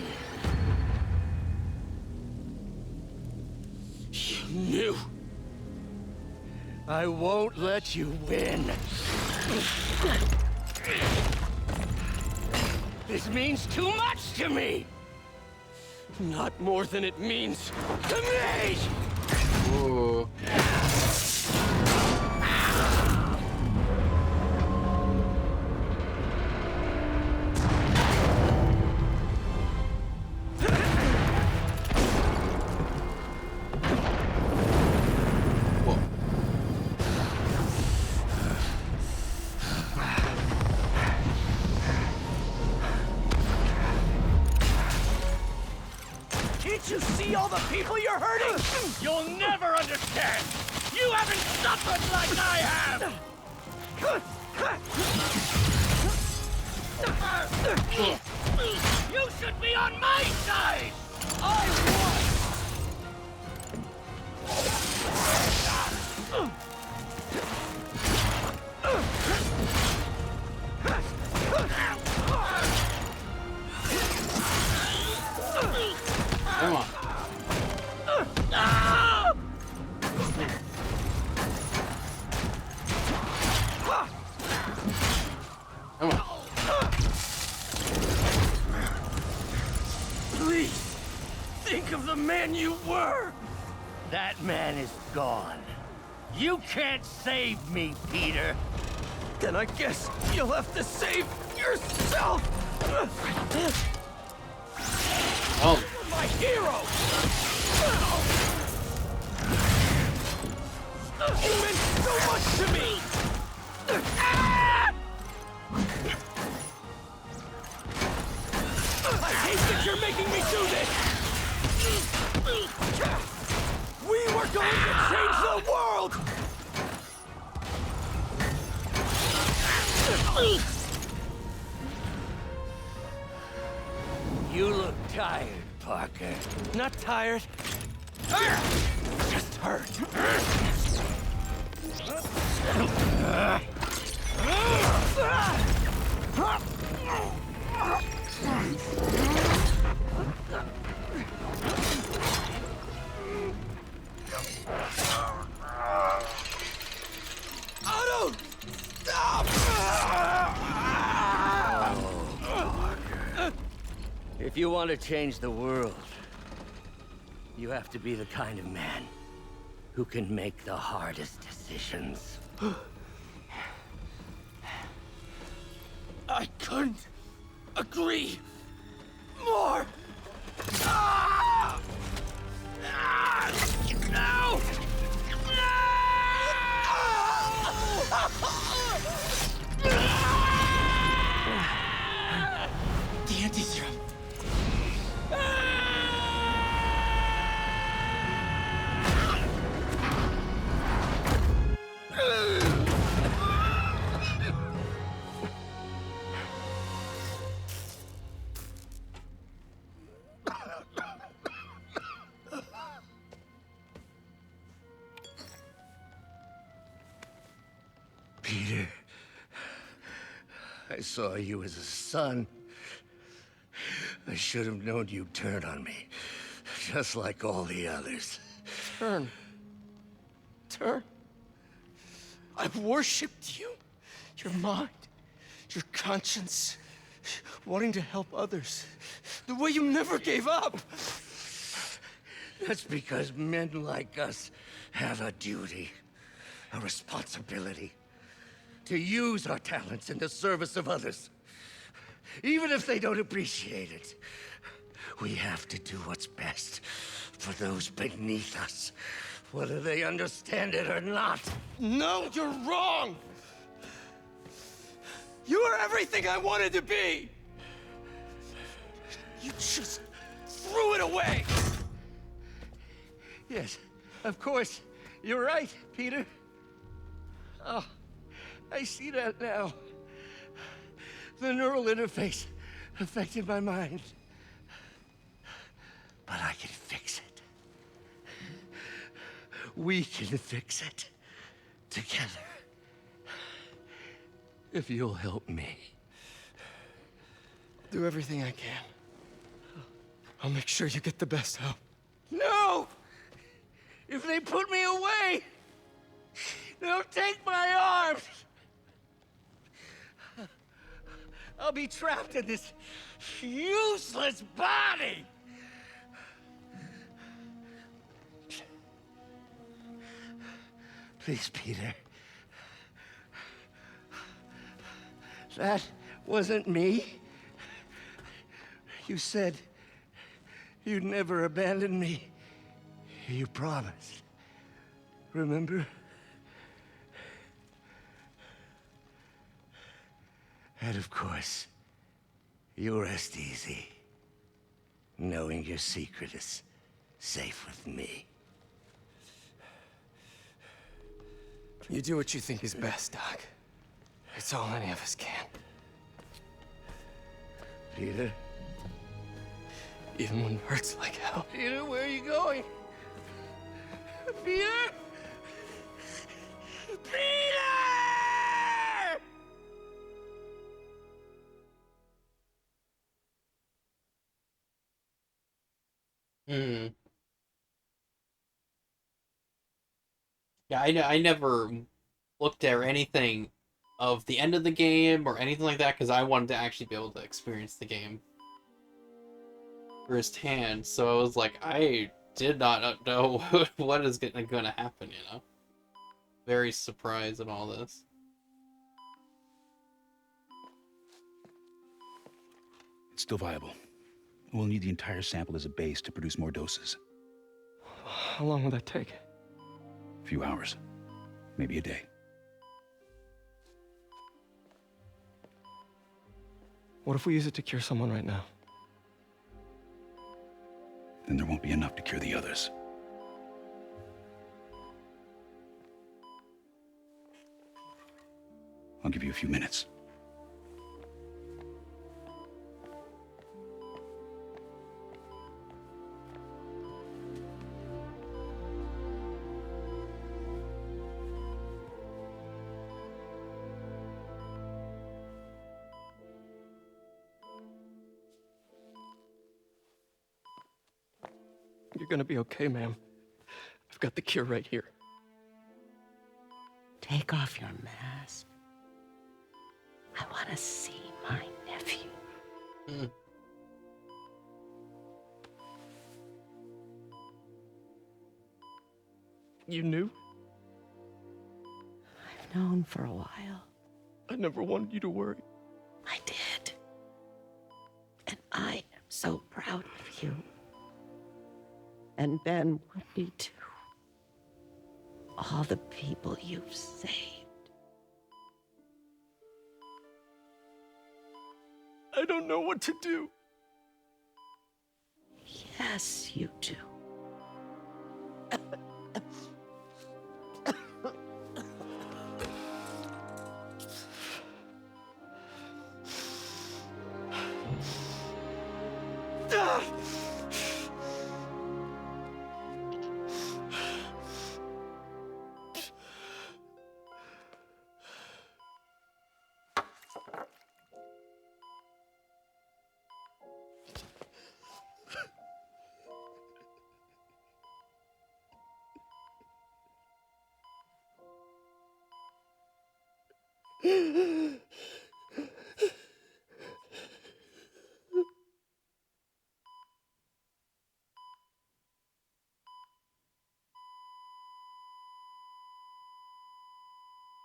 You knew. I won't let you win. This means too much to me. Not more than it means to me! Ooh. Can't you see all the people you're hurting? You'll never understand. You haven't suffered like I have. You should be on my side. I won! Come on. Come on. Please, think of the man you were! That man is gone. You can't save me, Peter. Then I guess you'll have to save yourself! Oh. You're my hero! You meant so much to me! I hate that you're making me do this! We were going to change the world! You look tired, Parker. Not tired. Just hurt. Otto! Stop! If you want to change the world, You have to be the kind of man who can make the hardest decisions. I couldn't agree more! Ah! Ah! No! The anti-serum. Peter, I saw you as a son. I should have known you'd turn on me, just like all the others. Turn. Turn. I worshipped you. Your mind, your conscience, wanting to help others. The way you never gave up. That's because men like us have a duty, a responsibility, to use our talents in the service of others. Even if they don't appreciate it, we have to do what's best for those beneath us, whether they understand it or not. No, you're wrong! You are everything I wanted to be! You just threw it away! Yes, of course. You're right, Peter. Oh, I see that now. The neural interface affected my mind. But I can fix it. We can fix it. Together. If you'll help me. I'll do everything I can. I'll make sure you get the best help. No! If they put me away, they'll take my arms. I'll be trapped in this useless body. Please, Peter. That wasn't me. You said you'd never abandon me. You promised. Remember? And of course, you rest easy, knowing your secret is safe with me. You do what you think is best, Doc. It's all any of us can. Peter? Even when it hurts like hell. Peter, where are you going? Peter? Peter! Yeah, I never looked at anything of the end of the game or anything like that because I wanted to actually be able to experience the game firsthand. So I was like, I did not know what is going to happen, you know? Very surprised at all this. It's still viable. We'll need the entire sample as a base to produce more doses. How long will that take? A few hours. Maybe a day. What if we use it to cure someone right now? Then there won't be enough to cure the others. I'll give you a few minutes. You're gonna be okay, ma'am. I've got the cure right here. Take off your mask. I want to see my nephew. You knew? I've known for a while. I never wanted you to worry. I did. And I am so proud of you. And Ben would be too. All the people you've saved. I don't know what to do. Yes, you do.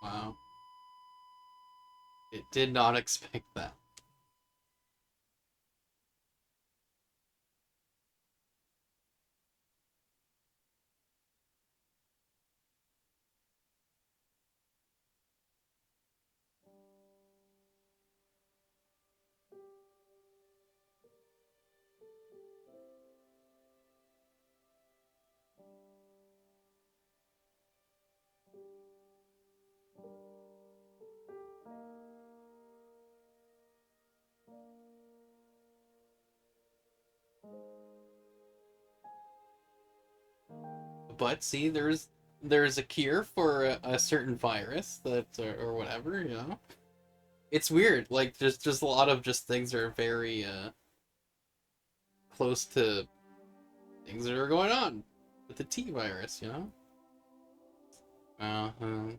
Wow. It did not expect that. But see, there's a cure for a certain virus that or whatever, you know. It's weird. Like just a lot of just things that are very close to things that are going on with the T virus, you know. Uh-huh.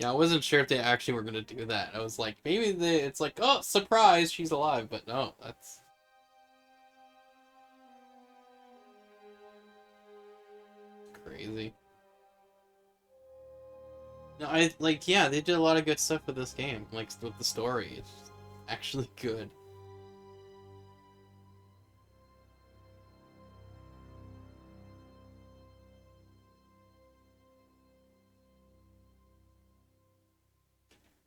Yeah, I wasn't sure if they actually were gonna do that. I was like, maybe it's like, oh, surprise, she's alive, but no, that's crazy. No, yeah, they did a lot of good stuff with this game, like with the story. It's actually good.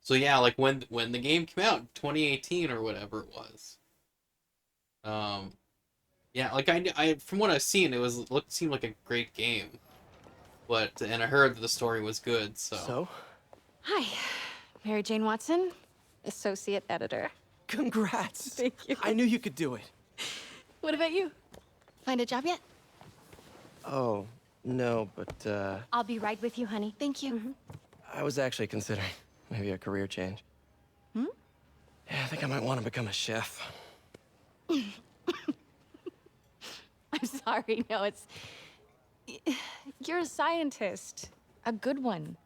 So yeah, like when the game came out, 2018 or whatever it was. Yeah, like I from what I've seen, seemed like a great game, and I heard that the story was good. So. Hi, Mary Jane Watson, associate editor. Congrats. Thank you. I knew you could do it. What about you? Find a job yet? Oh, no, but, I'll be right with you, honey. Thank you. I was actually considering maybe a career change. Hmm? Yeah, I think I might want to become a chef. I'm sorry. No, you're a scientist. A good one.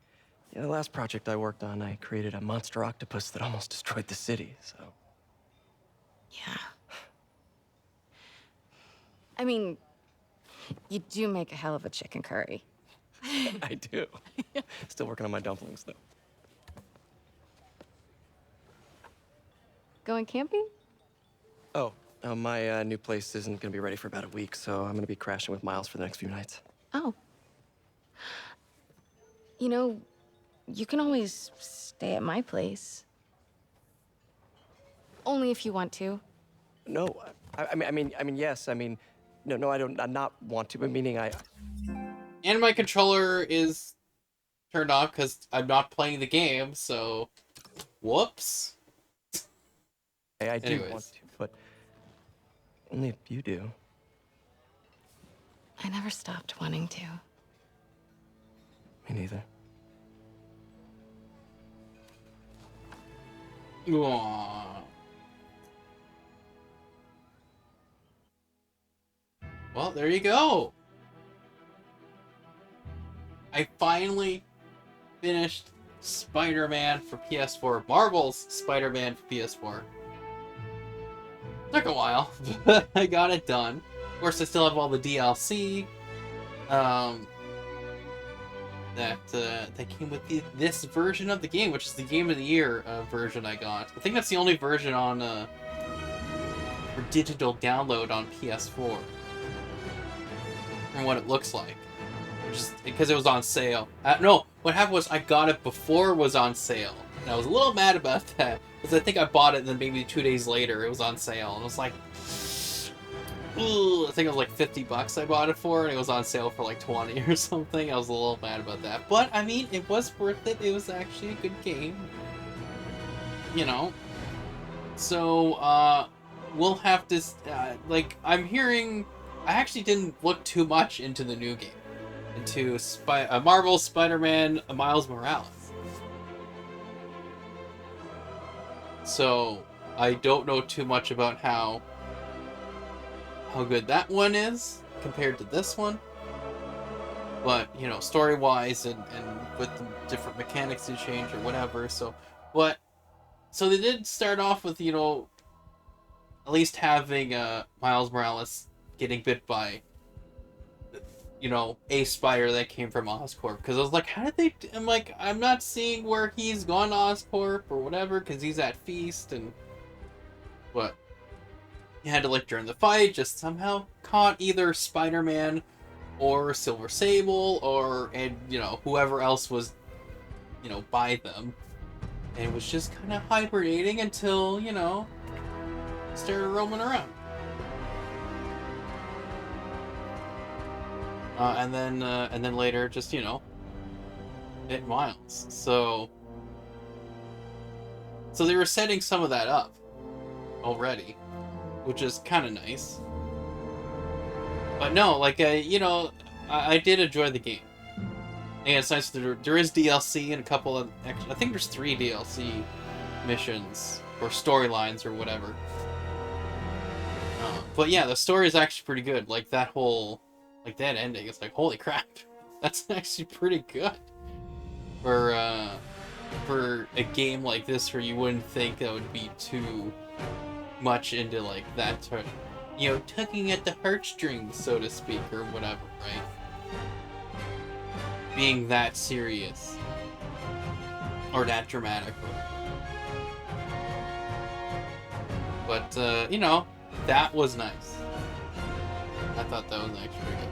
Yeah, the last project I worked on, I created a monster octopus that almost destroyed the city, so... Yeah. I mean, you do make a hell of a chicken curry. I do. Still working on my dumplings, though. Going camping? Oh, my new place isn't gonna be ready for about a week, so I'm gonna be crashing with Miles for the next few nights. Oh. You know, you can always stay at my place. Only if you want to. No, I mean, yes. I mean, no, I don't. I'm not want to. But meaning, And my controller is turned off because I'm not playing the game. So, whoops. I do Anyways. want to, but only if you do. I never stopped wanting to. Me neither. Aww. Well, there you go. I finally finished Spider-Man for PS4. Marvel's Spider-Man for PS4. Took a while, but I got it done. Of course, I still have all the DLC that came with this version of the game, which is the Game of the Year version I got. I think that's the only version on for digital download on PS4, from what it looks like. Just because it was on sale. No, what happened was I got it before it was on sale. And I was a little mad about that. Because I think I bought it and then maybe 2 days later it was on sale. And it was like... Ugh, I think it was like $50 I bought it for. And it was on sale for like 20 or something. I was a little mad about that. But, I mean, it was worth it. It was actually a good game. You know? So, we'll have to... like, I'm hearing... I actually didn't look too much into the new game. Into Marvel Spider-Man Miles Morales. So, I don't know too much about how good that one is compared to this one. But, you know, story-wise and with the different mechanics to change or whatever, so they did start off with, you know, at least having Miles Morales getting bit by, you know, a spider that came from Oscorp. Because I was like, how did they... I'm like, I'm not seeing where he's gone to Oscorp or whatever, because he's at Feast, and... But... He had to, like, during the fight, just somehow caught either Spider-Man or Silver Sable, and, you know, whoever else was, you know, by them. And it was just kind of hibernating until, you know, started roaming around. And then later, just, you know, hit Miles. So they were setting some of that up already, which is kind of nice. But no, like, you know, I did enjoy the game. And it's nice that there is DLC and a couple of I think there's 3 DLC missions or storylines or whatever. But yeah, the story is actually pretty good. Like that whole, like that ending, it's like, holy crap, that's actually pretty good for a game like this where you wouldn't think that would be too much into like that, you know, tugging at the heartstrings, so to speak, or whatever, right? Being that serious or that dramatic. But you know, that was nice. I thought that was actually pretty good.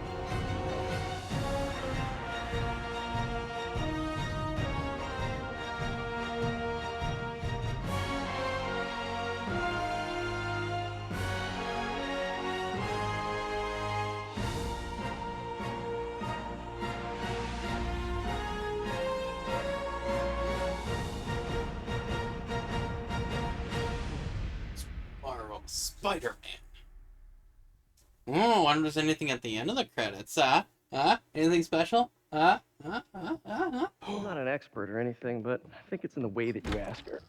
Spider-Man. Oh, I wonder if there's anything at the end of the credits. Anything special? I'm not an expert or anything, but I think it's in the way that you ask her.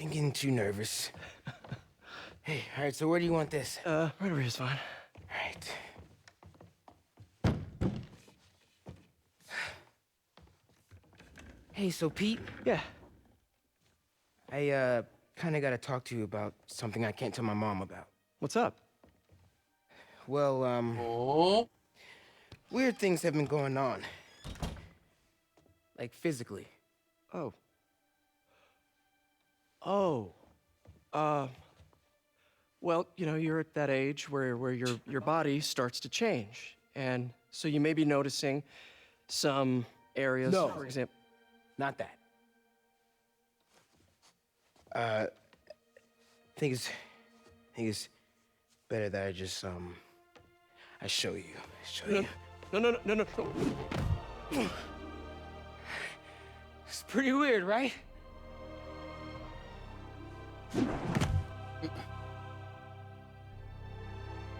I'm getting too nervous. Hey, all right, so where do you want this? Right over here's fine. All right. Hey, so Pete? Yeah? I, kinda gotta talk to you about something I can't tell my mom about. What's up? Well, weird things have been going on. Like, physically. Oh. Well, you know, you're at that age where your body starts to change. And so you may be noticing some areas, No. for example. Not that. I think it's better that I just, I show you. No. It's pretty weird, right?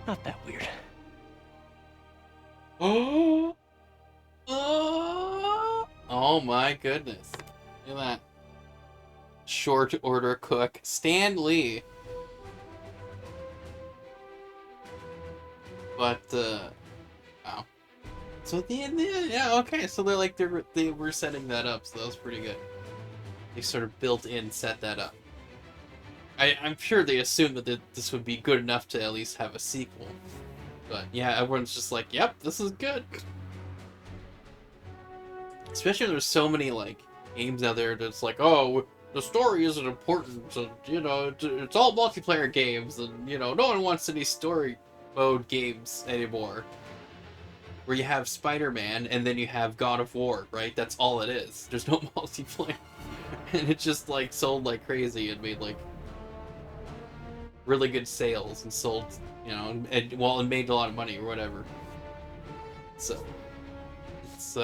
Not that weird. Oh my goodness. Look at that. Short order cook. Stan Lee. But, wow. So yeah, okay. So they're like they were setting that up, so that was pretty good. They sort of built in set that up. I'm sure they assumed that this would be good enough to at least have a sequel. But yeah, everyone's just like, yep, this is good. Especially when there's so many like games out there that's like, oh, the story isn't important, so you know, it's all multiplayer games, and you know, no one wants any story mode games anymore. Where you have Spider-Man and then you have God of War, right? That's all it is. There's no multiplayer. And it just like sold like crazy and made like really good sales and sold, you know, and made a lot of money or whatever. So it's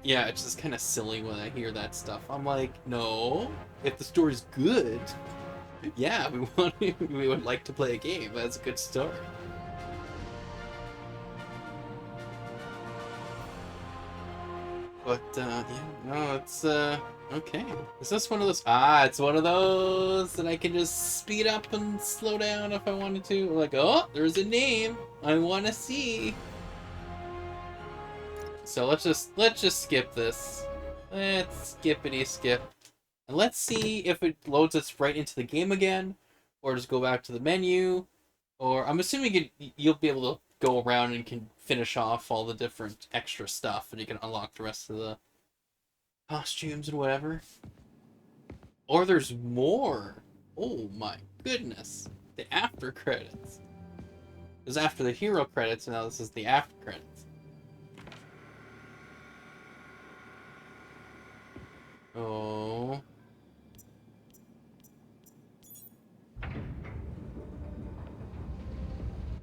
yeah, it's just kind of silly when I hear that stuff. I'm like, no, if the story's good, yeah, we would like to play a game that has a good story. But yeah, no, it's okay. Is this one of those? Ah, it's one of those that I can just speed up and slow down if I wanted to. Like, oh, there's a name I want to see. So let's just skip this. Let's skippity skip, and let's see if it loads us right into the game again, or just go back to the menu. Or I'm assuming you'll be able to go around and can finish off all the different extra stuff, and you can unlock the rest of the costumes and whatever. Or there's more. Oh my goodness. The after credits. It was after the hero credits, and now this is the after credits. Oh.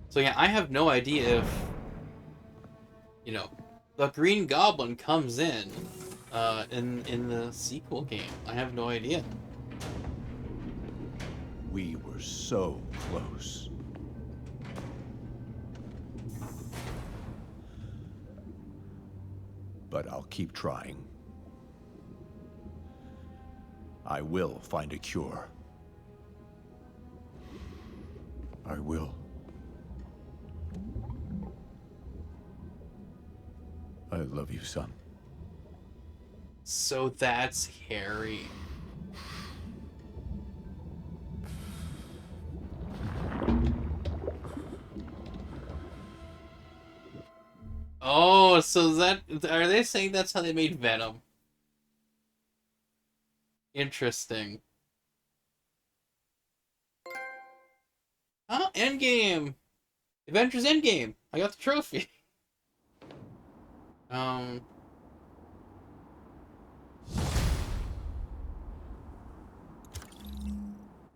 So yeah, I have no idea if, you know, the Green Goblin comes in the sequel game. I have no idea. We were so close. But I'll keep trying. I will find a cure. I will. I love you, son. So that's Harry. Oh, so are they saying that's how they made Venom? Interesting. Oh, Endgame! Avengers Endgame! I got the trophy!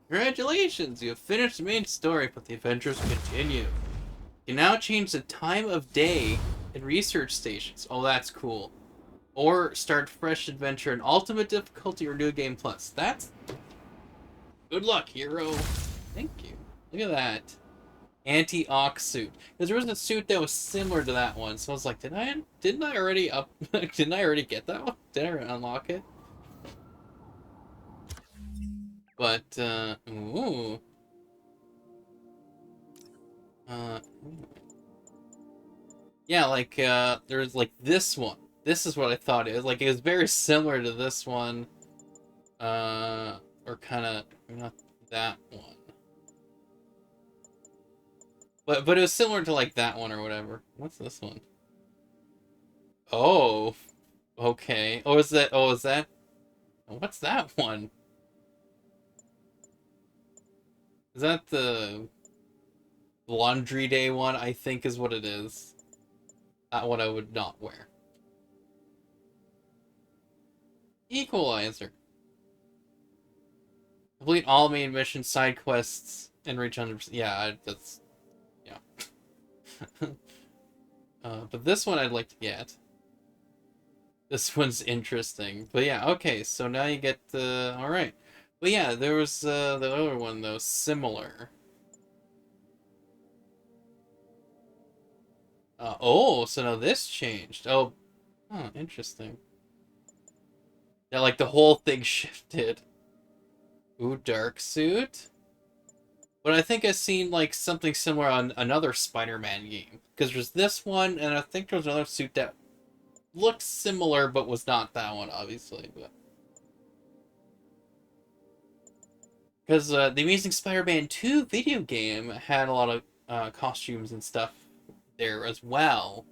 Congratulations! You have finished the main story, but the adventures continue. You can now change the time of day in research stations. Oh, that's cool. Or start fresh adventure in ultimate difficulty or new game plus. That's... Good luck, hero. Thank you. Look at that. Anti-Ox suit. Because there was a suit that was similar to that one, so I was like, didn't I already get that one? Did I unlock it? But, ooh. Yeah, like, there's, like, this one. This is what I thought it was. Like, it was very similar to this one. Or kinda, not that one. But it was similar to, like, that one or whatever. What's this one? Oh. Okay. Oh, is that... What's that one? Is that the laundry day one? I think is what it is. That one I would not wear. Equalizer. Complete all main missions, side quests, and reach 100%. Yeah, that's... Yeah. But this one I'd like to get. This one's interesting. But yeah, okay, so now you get the... Alright. But yeah, there was the other one, though, similar. Oh, so now this changed. Oh, interesting. Yeah, like the whole thing shifted. Ooh, dark suit. But I think I've seen like something similar on another Spider-Man game. Because there's this one, and I think there's another suit that looked similar, but was not that one, obviously. But because the Amazing Spider-Man 2 video game had a lot of costumes and stuff there as well,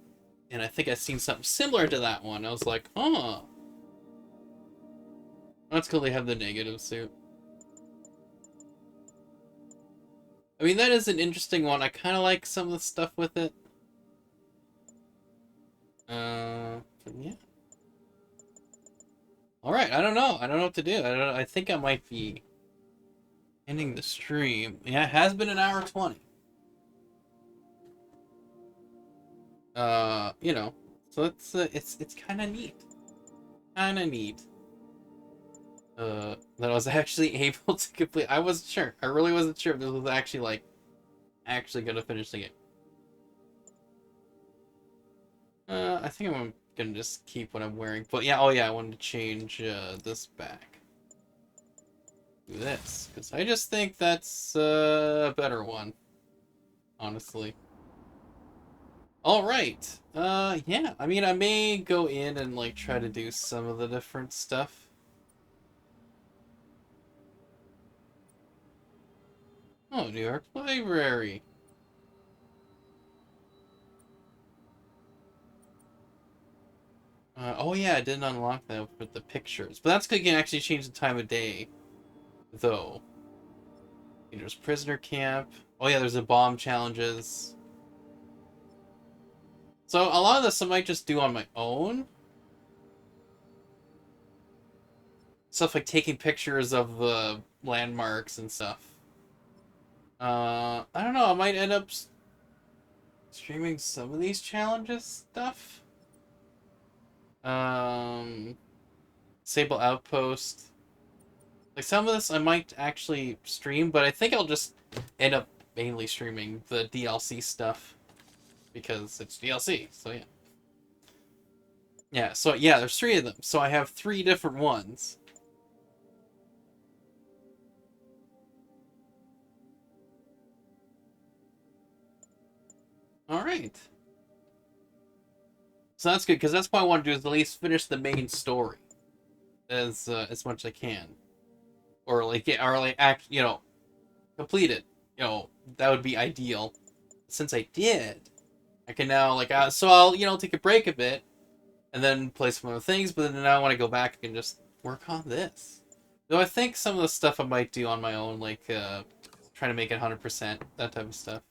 and I think I've seen something similar to that one. I was like, oh, that's cool. They have the negative suit. I mean, that is an interesting one. I kind of like some of the stuff with it. But yeah. Alright, I don't know. I don't know what to do. I think I might be ending the stream. Yeah, it has been an hour 20. You know. So it's kind of neat. Kind of neat. That I was actually able to complete. I wasn't sure. I really wasn't sure if this was actually, like, actually gonna finish the game. I think I'm gonna just keep what I'm wearing. But yeah, oh yeah, I wanted to change this back. Do this, because I just think that's a better one, honestly. Alright, yeah, I mean, I may go in and, like, try to do some of the different stuff. Oh, New York Library. Oh yeah, I didn't unlock that with the pictures. But that's good, you can actually change the time of day, though. There's prisoner camp. Oh yeah, there's the bomb challenges. So a lot of this I might just do on my own. Stuff like taking pictures of the landmarks and stuff. I don't know, I might end up streaming some of these challenges stuff. Sable Outpost. Like, some of this I might actually stream, but I think I'll just end up mainly streaming the DLC stuff. Because it's DLC, so yeah. Yeah, so yeah, there's 3 of them. So I have 3 different ones. Alright. So that's good, because that's what I want to do, is at least finish the main story. As much as I can. Or like get, or like you know, complete it. You know, that would be ideal. Since I did, I can now, like, so I'll, you know, take a break a bit, and then play some other things, but then now when I go back, I can just work on this. Though I think some of the stuff I might do on my own, like, trying to make it 100%, that type of stuff.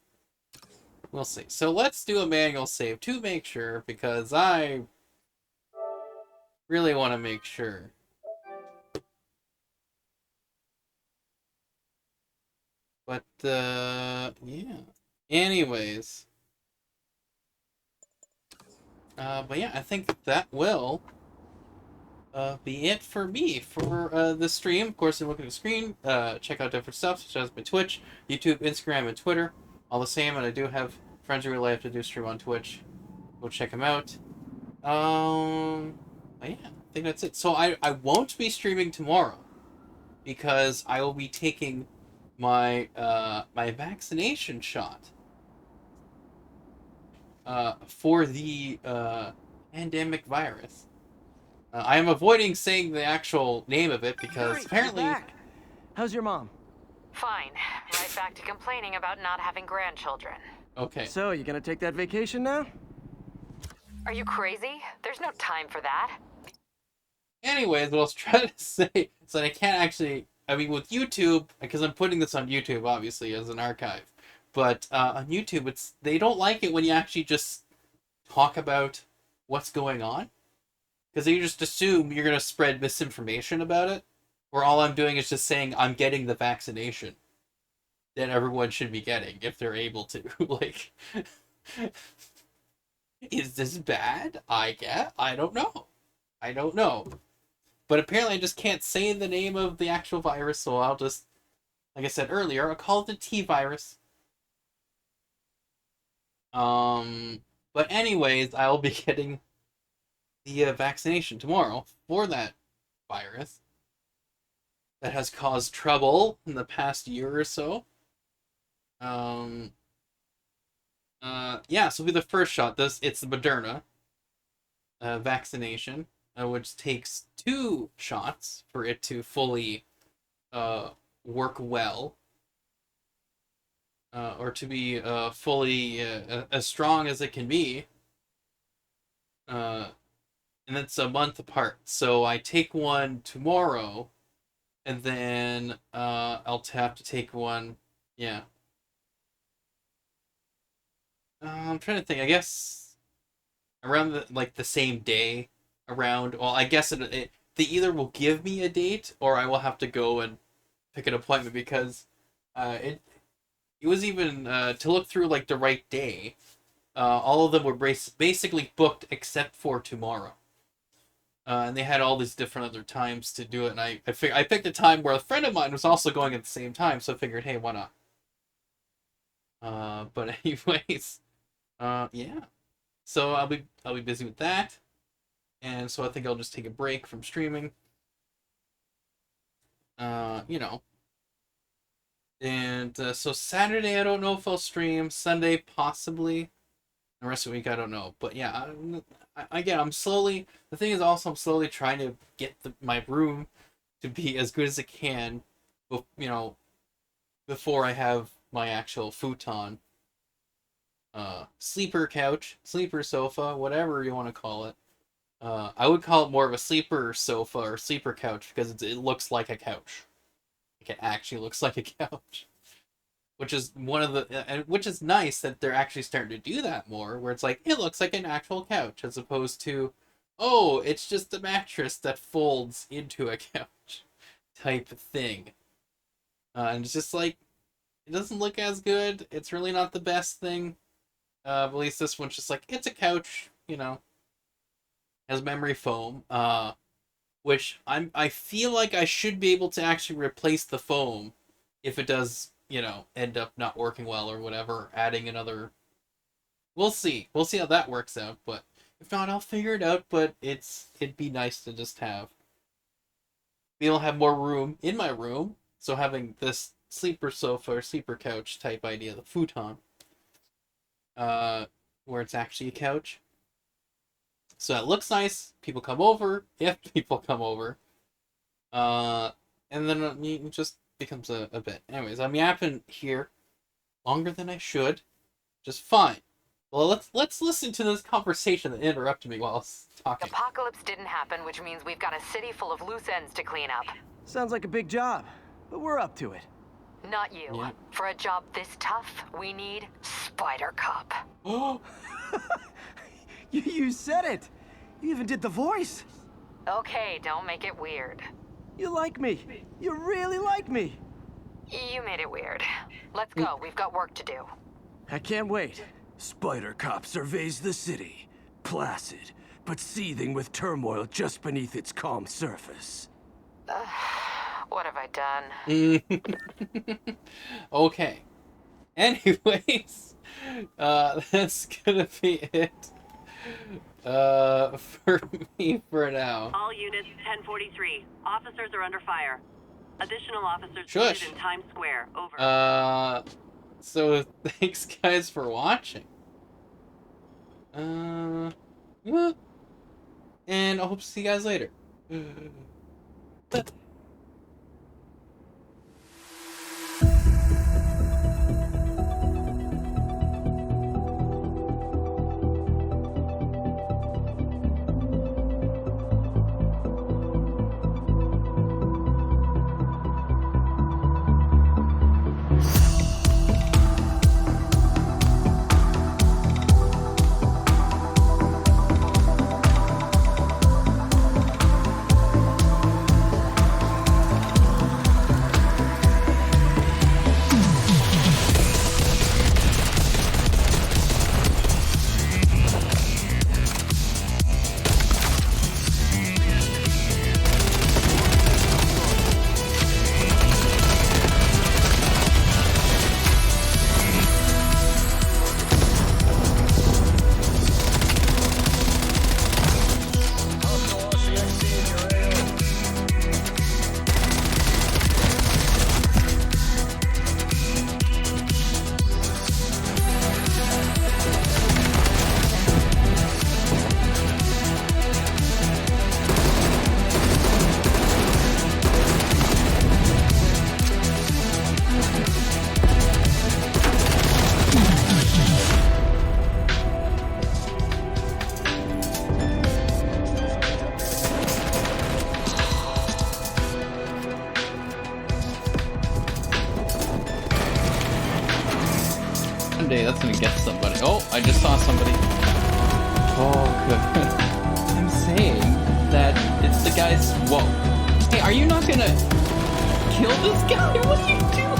We'll see. So let's do a manual save to make sure, because I really want to make sure. But, yeah. Anyways. But yeah, I think that will be it for me for the stream. Of course, you look at the screen, check out different stuff, such as my Twitch, YouTube, Instagram, and Twitter. All the same, and I do have friends in real life that do stream on Twitch. Go check them out. But yeah, I think that's it. So I won't be streaming tomorrow, because I will be taking my my vaccination shot for the pandemic virus. I am avoiding saying the actual name of it because apparently. How's your mom? Fine. Right back to complaining about not having grandchildren. Okay. So, you gonna take that vacation now? Are you crazy? There's no time for that. Anyways, what I was trying to say is that I can't actually. I mean, with YouTube, because I'm putting this on YouTube, obviously, as an archive. But on YouTube, they don't like it when you actually just talk about what's going on. Because they just assume you're going to spread misinformation about it. Where all I'm doing is just saying I'm getting the vaccination that everyone should be getting if they're able to. Like, is this bad? I don't know. I don't know. But apparently I just can't say the name of the actual virus, so I'll just, like I said earlier, I'll call it the T-virus. But anyways, I'll be getting the vaccination tomorrow for that virus that has caused trouble in the past year or so. Yeah, so it'll be the first shot. It's the Moderna. vaccination, which takes 2 shots for it to fully work well, or to be fully as strong as it can be. And it's a month apart. So I take one tomorrow, and then I'll have to take one. Yeah. I'm trying to think. I guess around the same day. Well, I guess they either will give me a date, or I will have to go and pick an appointment, because it was even to look through like the right day. All of them were basically booked except for tomorrow. And they had all these different other times to do it, and I picked a time where a friend of mine was also going at the same time, so I figured, hey, why not? But anyways, yeah. So I'll be busy with that, and so I think I'll just take a break from streaming. You know. And so Saturday, I don't know if I'll stream. Sunday, possibly. The rest of the week, I don't know. But yeah, I'm slowly. The thing is, also, I'm slowly trying to get my room to be as good as it can, before I have my actual futon, sleeper couch, sleeper sofa, whatever you want to call it. I would call it more of a sleeper sofa or sleeper couch, because it looks like a couch. Like, it actually looks like a couch. Which is which is nice that they're actually starting to do that more, where it's like, it looks like an actual couch, as opposed to, oh, it's just a mattress that folds into a couch type thing. And it's just like, it doesn't look as good. It's really not the best thing. At least this one's just like, it's a couch, has memory foam, which I feel like I should be able to actually replace the foam if it does, end up not working well or whatever, adding another. We'll see how that works out, but if not, I'll figure it out. But it'd be nice to just be able to have more room in my room, so having this sleeper sofa or sleeper couch type idea, the futon, where it's actually a couch. So it looks nice. People come over, if people come over. And then it just becomes a bit. Anyways, I'm yapping here longer than I should. Just fine. Well, let's listen to this conversation that interrupted me while I was talking. The apocalypse didn't happen, which means we've got a city full of loose ends to clean up. Sounds like a big job, but we're up to it. Not you. Yeah. For a job this tough, we need Spider Cop. Oh! You said it! You even did the voice! Okay, don't make it weird. You like me. You really like me. You made it weird. Let's go. We've got work to do. I can't wait. Spider Cop surveys the city, placid, but seething with turmoil just beneath its calm surface. What have I done? Okay. Anyways, that's gonna be it. For me for now. All units, 1043. Officers are under fire. Additional officers Shush. needed in Times Square. Over. So thanks guys for watching. And I hope to see you guys later. someday that's gonna get somebody. Oh, I just saw somebody. Oh, good. I'm saying that it's the guy's. Whoa. Hey, are you not gonna kill this guy? What are you doing?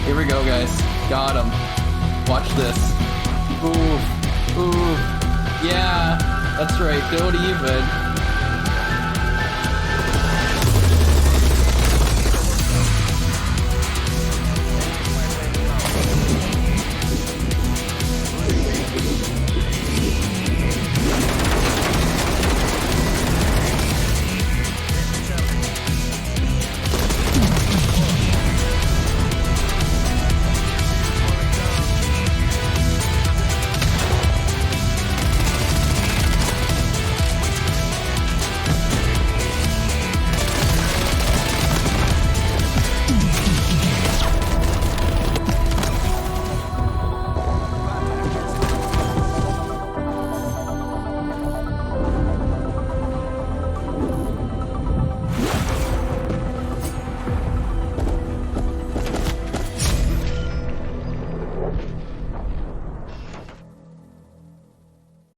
Here we go, guys. Got him. Watch this. Ooh. Ooh. Yeah. That's right. Don't even.